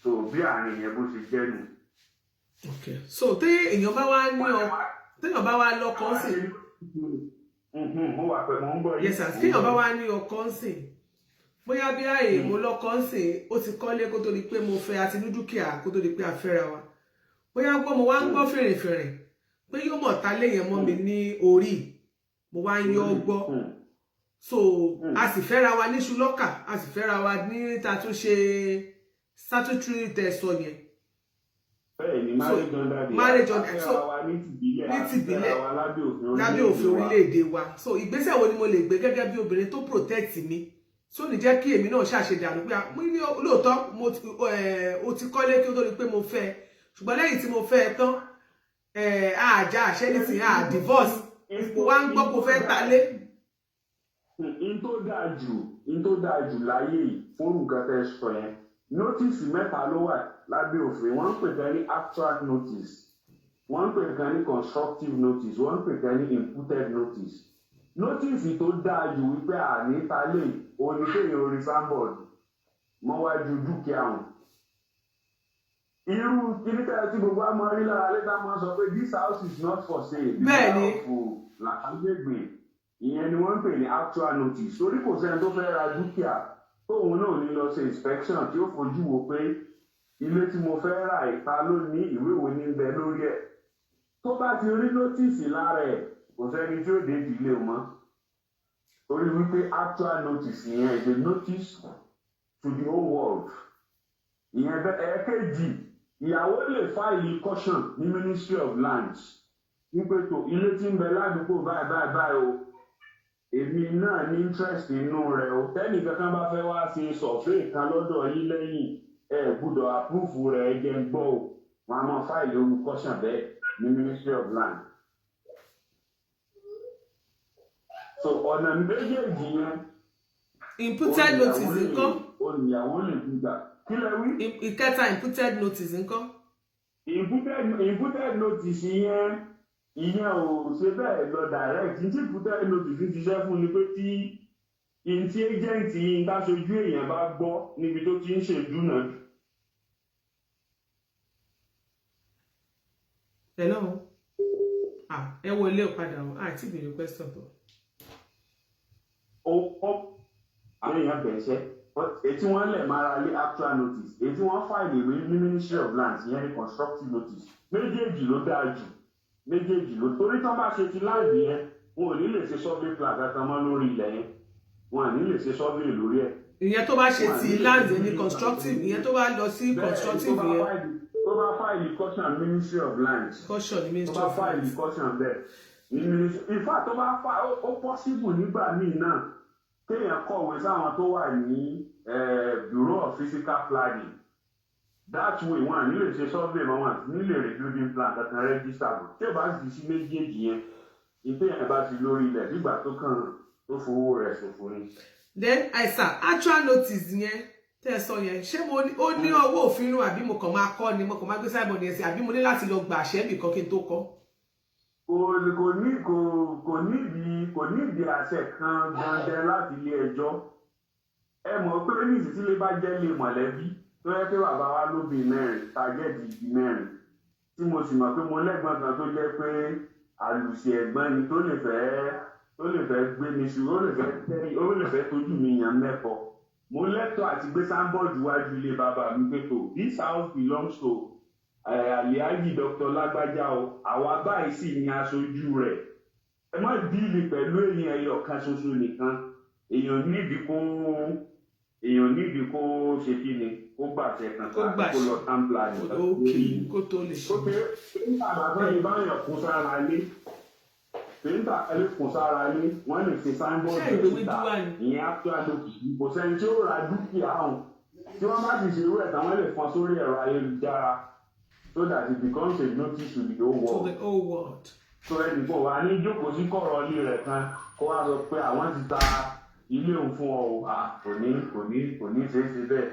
so bí àárín yẹn bó ṣe jẹ́ nù. so téèyàn bá wá lọ́kọ sí yes sir téèyàn bá wá ní ọkọ sí bóyá bí ààyè mo lọ́kọ sí ó ti kọ́lé kó tó di pé mo fẹ́ àti ní dúkìá kó tó di pé a fẹ́ra wa bóyá gbọ́ mo wá ń gbọ́ fèrèfèrè pé yóò mọ̀ ta léyìn mọ́ mi ní orí mo wá ń yọ gbọ́ so a sì fẹ́ra wa ní ṣùlọ́kà a sì fẹ́ra wa ní tatúnṣe statutory tẹ̀sọ yẹn. bẹ́ẹ̀ni marriage under so ní tìbílẹ̀ lábẹ́ òfin orílẹ̀-èdè wa so ìgbésẹ̀ wo ni mo lè gbé gẹ́gẹ́ bí obìnrin tó protect mi so ní jẹ́ kí èmi náà ṣàṣedànù pé mo ní lóòótọ́ o ti kọ́lé kí o tó di pé mo fẹ́ ṣùgbọ́n lẹ́yìn tí mo fẹ́ tán àjà àṣẹ́nìtì divorce mo wá ń gbọ́ kó fẹ́ talé. in tó dáa jù láyé yìí fún nǹkan tẹ́ sọ yẹn notice mẹ́ta ló wà lábẹ́ òfin wọ́n ń pè kan ní abstract notice wọ́n ń pè kan ní constructive notice wọ́n ń pè kan ní imputed notice notice tó dáa jù wípé àní talé oníkéyìn orí sandboard mọ́wájú dúkìá wọn irú kíníkà tí gbogbo àmọ́ rí lára lẹ́tà máa sọ pé this house is not for sale bẹ́ẹ̀ni làkàgbègbè ìyẹn ni wọ́n ń pè ní actual notice torí kò sẹ́ni tó fẹ́ ra dúkìá tóun náà ní lọ ṣe inspection tí ó fojú wo pé ilé tí mo fẹ́ rà ìta ló ní ìwé wo ní bẹ lórí ẹ̀ tó bá ti rí notice lára ẹ̀ kò sẹ́ni tí ó dé ìdílé mọ́ torí wípé actual notice yẹn is a notice to the whole world ìyẹn bẹ ẹ̀ẹ́kejì ìyàwó lè fáìlì caution ní Ministry of Lands wípé tó ilé tí ń bẹ ládùúgbò báyìí o èmi náà ní interest nínú rẹ̀ o tẹ́nì kankan bá fẹ́ wá sí survey kan lọ́dọ̀ yín lẹ́yìn ẹ gbọ́dọ̀ approve rẹ̀ jẹ́ gbọ́ o wọn a máa fáìlì ohun caution bẹ́ẹ̀ ní Ministry of Land. so ọ̀nà méjèèjì yẹn imputed notice nǹkan olùyàwó lè gbígbà kí lẹ wí. ìkẹta imputed notice nǹkan. imputed notice yẹn ìyẹn ò ṣe bẹ́ẹ̀ lọ direct ní tí imputed notice ń ṣiṣẹ́ fún ni pé tí agent yìí ń dáṣojú èèyàn bá gbọ́ níbi tó ti ń ṣèdúnàdù. hello ẹ wo ilé ìpadà o àti ìbéèrè question bọ̀. àwọn èèyàn bẹ̀ṣẹ́ ètí wọ́n lẹ̀ mára lé actual notice ètí wọ́n fáìlì ìwé ní Ministry of Lands ìyẹn ní constructive notice méjèèjì ló dáa jù méjèèjì ló torí tán bá ṣe ti láàbì yẹn wọn ò ní lè ṣe survey plan kankan mọ́ lórí ilẹ̀ yẹn wọn à ní lè ṣe survey lórí ẹ̀. ìyẹn tó bá ṣe ti land ní constructive ìyẹn tó bá lọ sí constructive yẹn. tó bá fáìlì caution Ministry of Lands caution ní Ministry of Lands tó bá fáìlì caution bẹ́ẹ̀ ní Ministry in fact tó bá ó possible nígbà míì náà kéèyàn kọ̀wé sáwọn tó wà ní Bureau of Physical Planning that way wọn à ní lè ṣe survey mọ́ wọn àti nílè rè building plan kankan register bọ̀ tí ò bá sì sí méjèèjì yẹn ìpéyàn bá ti lórí ilẹ̀ nígbà tó kàn tó fowó rẹ̀ ṣòfò ni. then àìsàn actual notice yẹn tẹ́ ẹ sọ yẹn ṣé ó ní ọwọ́ òfin nù àbí mo kàn máa kọ́ ni mo kàn máa gbé sáìbọ̀dì yẹn sí àbí mo ní láti lọ gbà àṣẹ nìkan kí n tó kọ́. kò nídìí àṣẹ kan dandan láti ilé ẹjọ́. Ẹ mọ̀ pé ní ìsísílé bá jẹ́ lé mọ̀lẹ́bí tó yẹ pé bàbá wa ló bí mẹ́rin tàgẹ́ẹ̀tì ìdí mẹ́rin tí mo sì mọ̀ pé mo lẹ́gbọ́n kan tó jẹ́ pé àlùsí ẹ̀gbọ́n ni tó lè fẹ́ gbé mi sí ó lè fẹ́ tójú mi yàn mẹ́kọ̀ọ́. Mo lẹ́tọ̀ọ́ àti gbé sáńbọ̀dù wájú ilé bàbá mi pé tó this house belongs to Alhaji Dr. Lágbájá o, àwa báyìí sì ni aṣojú rẹ̀. Ẹ má díìlì pẹ̀lú èèyàn ẹyọ kan ṣoṣo nìkan. Èèyàn nídìí kó ṣe kí ni kó gbàṣẹ kan tàbí kó lọ tàǹpìlà nìkan. Kó tó lè ṣe. Ó pé pèńtà bàbá yìí báyọ̀ kún sára lé. Pèńtà ẹlẹ́ kún sára lé, wọ́n lè fi sáńbọ̀dù síta. Ìyẹn actual document. Kò sẹ́ni tí ó ra dúkìá ọ̀hún. Tí wọ́n bá ti ṣe irú ẹ̀ táwọn lè fọ́n sórí ẹ̀rọ ayélujára. So that it becomes a notice to the whole world. To the whole world. So ẹnìkan wà ní jókòó sí kọ̀rọ̀ ilé rẹ̀ kan kó wá sọ pé àwọn ti ta ilé òun fún ọ o, kò ní ṣe é ṣe bẹ́ẹ̀.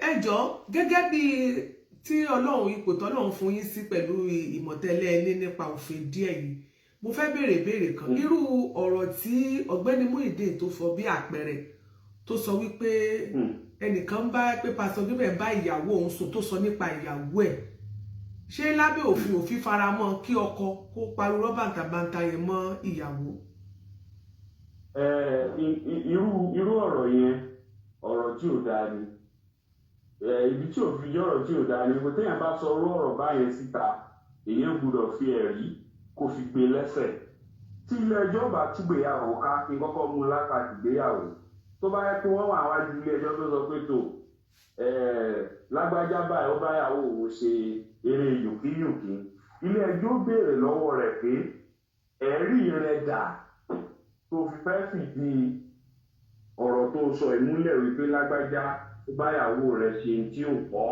Ẹ jọ̀ọ́ gẹ́gẹ́ bí tí Ọlọ́run ipò tọ́lọ́run fún yín sí pẹ̀lú ìmọ̀tẹ́lẹ̀ ní nípa òfin díẹ̀ yìí, mo fẹ́ béèrè kan. Irú ọ̀rọ̀ tí Ọ̀gbẹ́ni Muyideen tó fọ bí àpẹẹrẹ tó sọ wípé ẹnìkan bá pé Pastor Gabriel bá ìyàwó òun sùn tó sọ nípa ìyàwó ẹ̀, ṣé lábẹ́ òfin faramọ́ kí ọkọ kó parọ́ bàǹtàbàǹtà yẹn mọ́ ìyàwó? Irú ọ̀rọ̀ yẹn ọ̀rọ̀ tí ò dáa ni. Ibi tí òfin jẹ́ ọ̀rọ̀ tí ò dáa ni kò téèyàn bá sọ orú ọ̀rọ̀ báyẹn síta èèyàn gbọ́dọ̀ fi ẹ̀rí kó fi gbé lẹ́sẹ̀. Tí ilé ẹjọ́ bá túgbéyàwó ká kí n kọ́kọ́ mú lápá ìgbéyàwó tó bá yẹ kí wọ́n wà wájú ilé ẹjọ́ tó sọ pé tó Lágbájá báyìí ó báyàwó òun ṣe eré yòkíyòkí, ilé ẹjọ́ béèrè lọ́wọ́ rẹ̀ pé ẹ̀rí rẹ̀ dà tó fi fẹ́ fìdí ọ̀rọ̀ tó sọ ìmúlẹ̀ wípé Lágbájá ó báyàwó rẹ̀ ṣe tí ò pọ̀.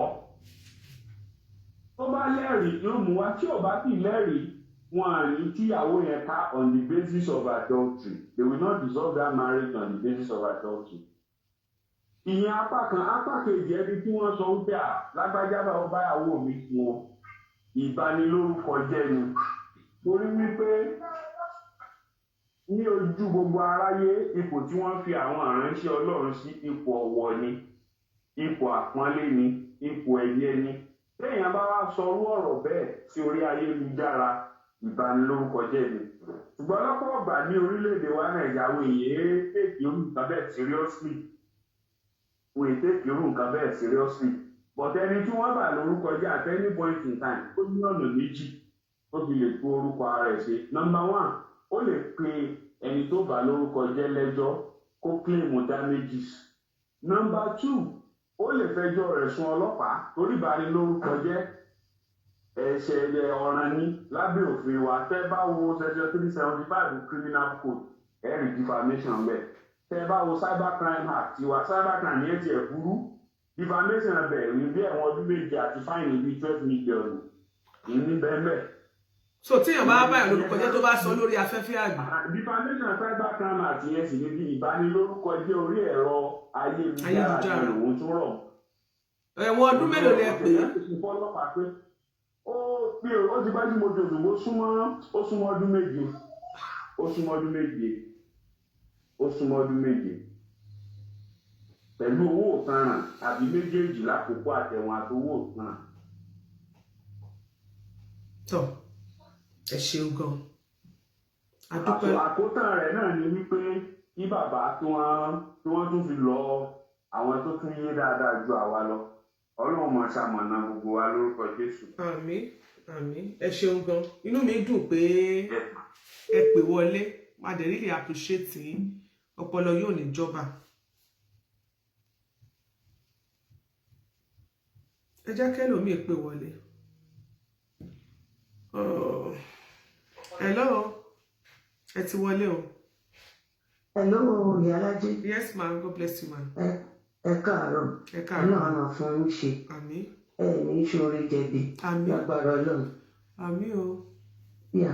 Tó bá lẹ́rìí yóò mú wá, tí ò bá sì lẹ́rìí wọn à ní tíyàwó yẹn ká on the basis of adultery. They will not dissolve that marriage on the basis of adultery. Ìyẹn apá kejì ẹni tí wọ́n sọ wípé Lágbájá bá ó báyàwó mi fún ọ ìbanilórúkọ jẹ́ ni. Torí wípé ní ojú gbogbo aráyé ipò tí wọ́n fi àwọn àránṣẹ́ Ọlọ́run sí ipò ọ̀wọ̀ ni, ipò àpọ́nlé ni, ipò ẹ̀yẹ ni. Téèyàn bá wá sọ orú ọ̀rọ̀ bẹ́ẹ̀ sí orí ayélujára ìbanilórúkọ jẹ́ ni. Ṣùgbọ́n lọ́pọ̀ ọgbà ní orílẹ̀-èdè wa Nàìjíríà àwọn èèyàn tèkì irú nǹkan bẹ́ẹ̀ seriously. Wọ́n èèyàn tèkì irú nǹkan bẹ́ẹ̀ seriously. But ẹni tí wọ́n bà lórúkọ jẹ́ at any point in time ó ní ọ̀nà méjì tó fi lè tú orúkọ ara ẹ̀ ṣe. Number one, ó lè pe ẹni tó bà lórúkọ jẹ́ lẹ́jọ́ kó claim damages. Number two, ó lè fẹjọ́ rẹ̀ sùn ọlọ́pàá torí ìbanilórúkọ jẹ́ ẹ̀ṣẹ̀ ọ̀ràn ní lábẹ́ òfin wa. Tẹ́ bá wo section 375 criminal code ẹ̀rí defamation bẹ́ẹ̀. Tẹ́ bá wo cybercrime act tiwa, cybercrime yẹn ti ẹ̀ burú. Defamation bẹ̀ ní bí ẹ̀wọ̀n ọdún méje àti fáìnì bíi 12 million ní bẹ́ẹ̀. So tíyàn bá báyọ̀ lórúkọ jẹ́ tó bá sọ lórí afẹ́fẹ́ àgbà. Defamation cybercrime act yẹn sì ní bí ìbanilórúkọ jẹ́ orí ẹ̀rọ ayélujára lòun tún rọ̀. Ẹ̀wọ̀n ọdún mélòó lẹ pè é? Ó ti bá jí mo jòjò ó súnmọ́ ọdún méje. Ó súnmọ́ ọdún méje. Pẹ̀lú owó òtanràn àbí méjèèjì lákòókò àtẹ̀wọ̀n àti owó òtanràn. Tọ́ ẹ ṣeun gan. Àkótán rẹ̀ náà ni wípé kí bàbá tí wọ́n tún fi lọ àwọn tó tún yé dáadáa ju àwa lọ. Ọlọ́run máa ṣamọ̀nà gbogbo wa lórúkọ Jésù. Àmín àmín ẹ ṣeun gan. Inú mi dùn pé ẹ pè wọlé. I really appreciate yín. Ọpọlọ yóò ní jọba. Ẹ jẹ́ kẹ́lòmíì pè wọlé. Hello. Ẹ ti wọlé o. Hello, Ìyálájé. Yes, ma'am. God bless you, ma'am. Ẹ káàárọ̀. Ẹ káàárọ̀. Ọlọ́run máa fún yín ṣe. Àmín. Ẹ ní ṣoore jẹ̀bi. Àmín. Lágbára Ọlọ́run. Àmín o. Yà.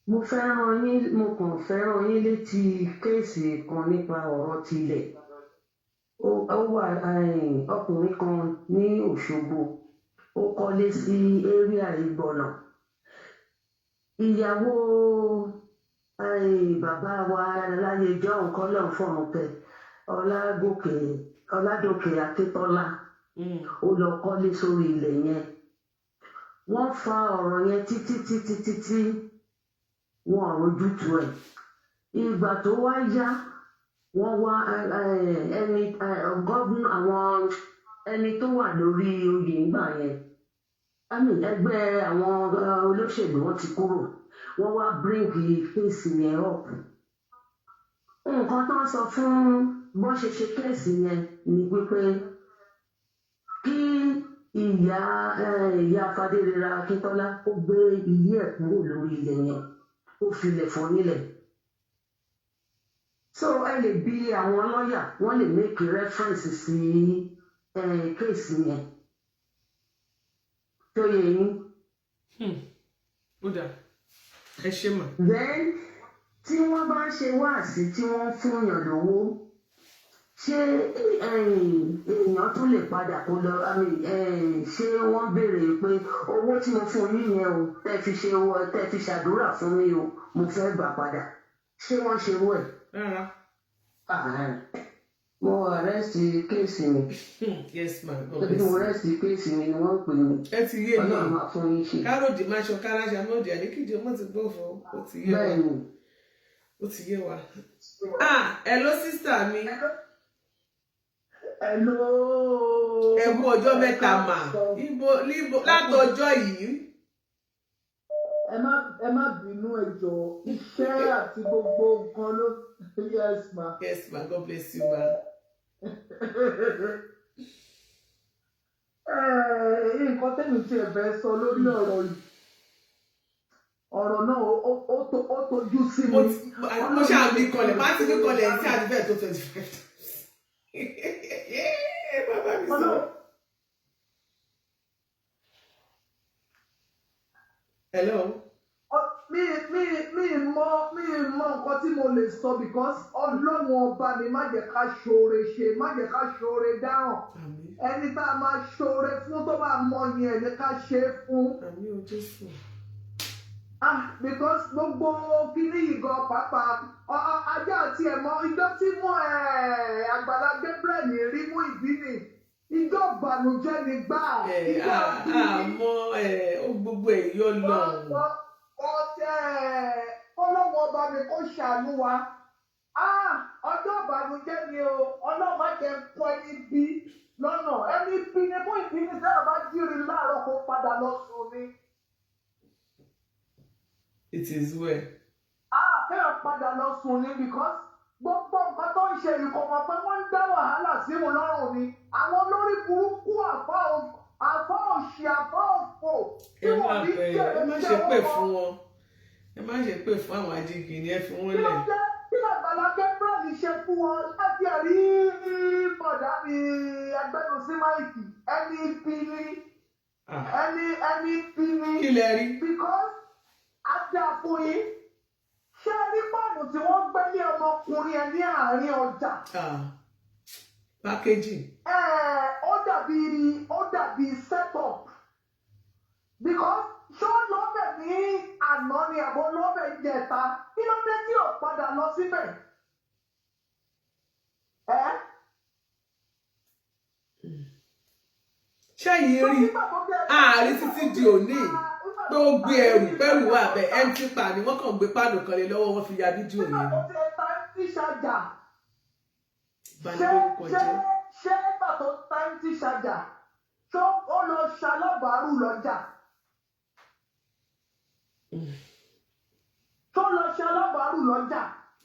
Mo mo kàn fẹ́ rán yín létí kéèsì kan nípa ọ̀rọ̀ tilẹ̀. Ó wà ọkùnrin kan ní Òṣogbo, ó kọ́lé sí area Ìgbọ̀nà. Ìyàwó bàbá wa láyé John kọ́lọ̀ fọ̀rùnkẹ́ Ọládòkè Akíntọ́lá, ó lọ kọ́lé sórí ilẹ̀ yẹn. Wọ́n fa ọ̀rọ̀ yẹn títí wọn ò rójútu ẹ̀. Ìgbà tó wá yá, wọ́n wá gọ́vùnà àwọn ẹni tó wà lórí oyè ńgbà yẹn. Ẹgbẹ́ àwọn olóṣèlú wọn ti kúrò. Wọ́n wá bring kéèsì yẹn up. Nǹkan tó ń sọ fún bọ́n ṣe kéèsì yẹn ni wípé kí ìyá Fadérera Akíntọ́lá ó gbé ilé ẹ̀ kúrò lórí ilẹ̀ yẹn, ó filẹ̀ fún nílẹ̀. So ẹ lè bi àwọn lọ́ọ̀yà, wọ́n lè make reference sí kéèsì yẹn. Tó yẹ yín. Ó dà, ẹ ṣe mà. Then tí wọ́n bá ń ṣe wáàsí tí wọ́n fún yàn lówó, ṣé èèyàn tún lè padà kó lọ? Ṣé wọ́n béèrè pé owó tí mo fún yín yẹn o, tẹ́ fi ṣàdúrà fún mi o, mo fẹ́ gbà padà? Ṣé wọ́n ṣe wọ́ ẹ̀? Rárá. Mo arrest kéèsì mi. Yes ma. Tóbi mo arrest kéèsì mi ni wọ́n pè mí. Ẹ ti yé mi. Ọlọ́run máa fún yín ṣe. Káròdì máa ṣọ káráṣà mọ́ọ̀dì àdékìjì ọmọ ti gbọ́ fún ó ti yé wa. Bẹ́ẹ̀ni. Ó ti yé wa. Hello sister mi. Hello. Ẹ kú ọjọ́ mẹ́ta mà. Ibo látọjọ́ yìí. Ẹ má bínú ẹ jọ̀ọ́, iṣẹ́ àti gbogbo nǹkan ló. Yes ma. Yes ma, God bless you ma. Nǹkan tẹ́mi tí ẹ fẹ́ sọ lórí ọ̀rọ̀ yìí, ọ̀rọ̀ náà ó tojú sí mi. Mo ṣáà mi kọlẹ̀, má ti mi kọlẹ̀ sí àdúgbò tó 25. Bàbá mi sọ. Hello. Mi mọ nǹkan tí mo lè sọ because Ọlọ́run ọba mi má jẹ́ ká ṣoore ṣe, má jẹ́ ká ṣoore dáhùn. Ẹni tá a máa ṣoore fún tó bá mọ yẹn ẹni ká ṣe é fún. Àmín o Jésù. Because gbogbo kíní ìgàn pàápàá ajá àti ẹ̀mọ́ ìjọ tí mú Àgbàlá Gabriel rí mú ìbíní ìjọ ìbànújẹ́ ni gbà. Àmọ́ ó gbogbo ẹ̀ yọ lọ. Ọlọ́run ọba mi kó ṣàánú wa. Ọjọ́ ìbànújẹ́ ni o, Ọlọ́run má jẹ́ pọ́ ẹni bí lọ́nà. Ẹni bí ni fún ìbíní tẹ́lẹ̀ bá jírí láàárọ̀ kó padà lọ sùn ni. It is well. Kẹ́rọ̀ padà lọ sùn ni because gbogbo nǹkan tó ń ṣe ìkọ̀mọ̀ pé wọ́n ń dá wàhálà sí wọn lọ́rùn ni. Àwọn olórí burúkú àfá òṣì àfá òfò tí wọ́n ní jẹ́ ẹ má ṣe pè fún wọn. Ẹ má ṣe pè fún àwọn ajígini, ẹ fi wọ́n lẹ̀. Kí Àgbàlá Gabriel ṣe fún wọn láti ẹ̀rí bọ̀dá mi ẹgbẹ́nusí máìkì ẹni bí ni. Ẹni bí ni. Kí lẹ rí? Because àti àfòyín ṣé rí pọ́ọ̀nù tí wọ́n gbẹ́lé ọmọkùnrin ẹ ní àárín ọjà. Packaging. Ó dàbí setup because ṣó lọ́bẹ̀ ní àná ni àbọ̀ lọ́bẹ̀ jẹta kí ló dé tí ò padà lọ síbẹ̀. Ṣẹ́yìn rí ààrí títí di òní tó gbé ẹrù pẹ́rù wà bẹ́ẹ̀ empty pan ni wọ́n kàn gbé páànù kan lé lọ́wọ́ wọn fi ya fídíò yẹn. Ṣé nígbà tó táìtì ṣàjà tó ó lọ ṣalábàárù lọ́jà?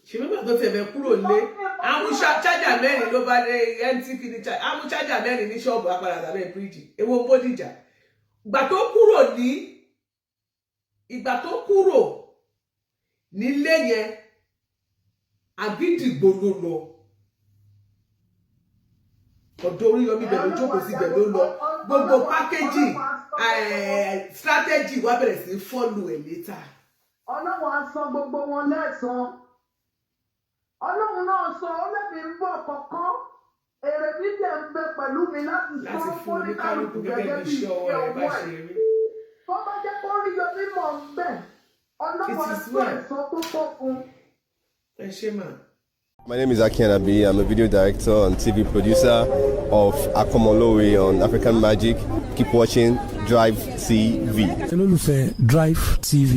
Ṣé nígbà tó tẹ̀lé kúrò lé àwọn ṣájà mẹ́rin ló bá dé mt kìíní àwọn ṣájà mẹ́rin ní ṣọ́ọ̀bù apàdà lábẹ́ bíríìjì èwo Bódìjà ìgbà tó kúrò nílé yẹn Àgídìgbò ló lọ ọ̀dọ̀ Oríyọmí bẹ̀rẹ̀ ló jókòó sí bẹ̀rẹ̀ ló lọ gbogbo pákéjì strategy wá bẹ̀rẹ̀ sí fọ́lù ẹ̀ létà ọlọ́run á san gbogbo wọn lẹ́san ọlọ́run náà sọ ọlẹ́bí ń bọ̀ kọ̀ọ̀kan èrè dídẹ̀ ń bẹ pẹ̀lú mi láti san fún oníkálukú gẹ́gẹ́ bí iṣẹ́ ọwọ́ ẹ̀ tó bá jẹ́ kó rí yọ mímọ̀ ń bẹ̀ ọlọ́run á sọ ẹ̀san tó tọ́ fún. ẹ ṣe mà. My name is Aki Anabi. I'm a video director and TV producer of Akomolowe on African Magic. Keep watching Drive TV. olólùfẹ́ Drive TV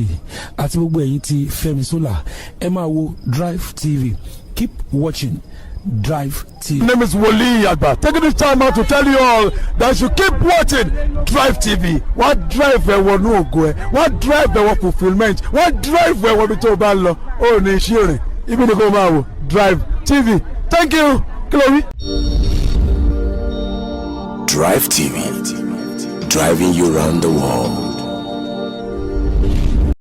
àti gbogbo ẹ̀yin tí Fẹ́mi Sola ẹ máa wo Drive TV. Keep watching Drive TV. My name is Wole Agba. Taking this time out to tell you all that you keep watching Drive TV. What drive ẹ̀wọ̀ ní ògo ẹ̀? What drive ẹ̀wọ̀ fulfilment? What drive ẹ̀wọ̀ bí tó bá lọ? Ó ní iṣẹ́ rìn. Ibi ni kò máa wò Drive TV. Thank you. Chloe. Drive TV. Driving you around the world.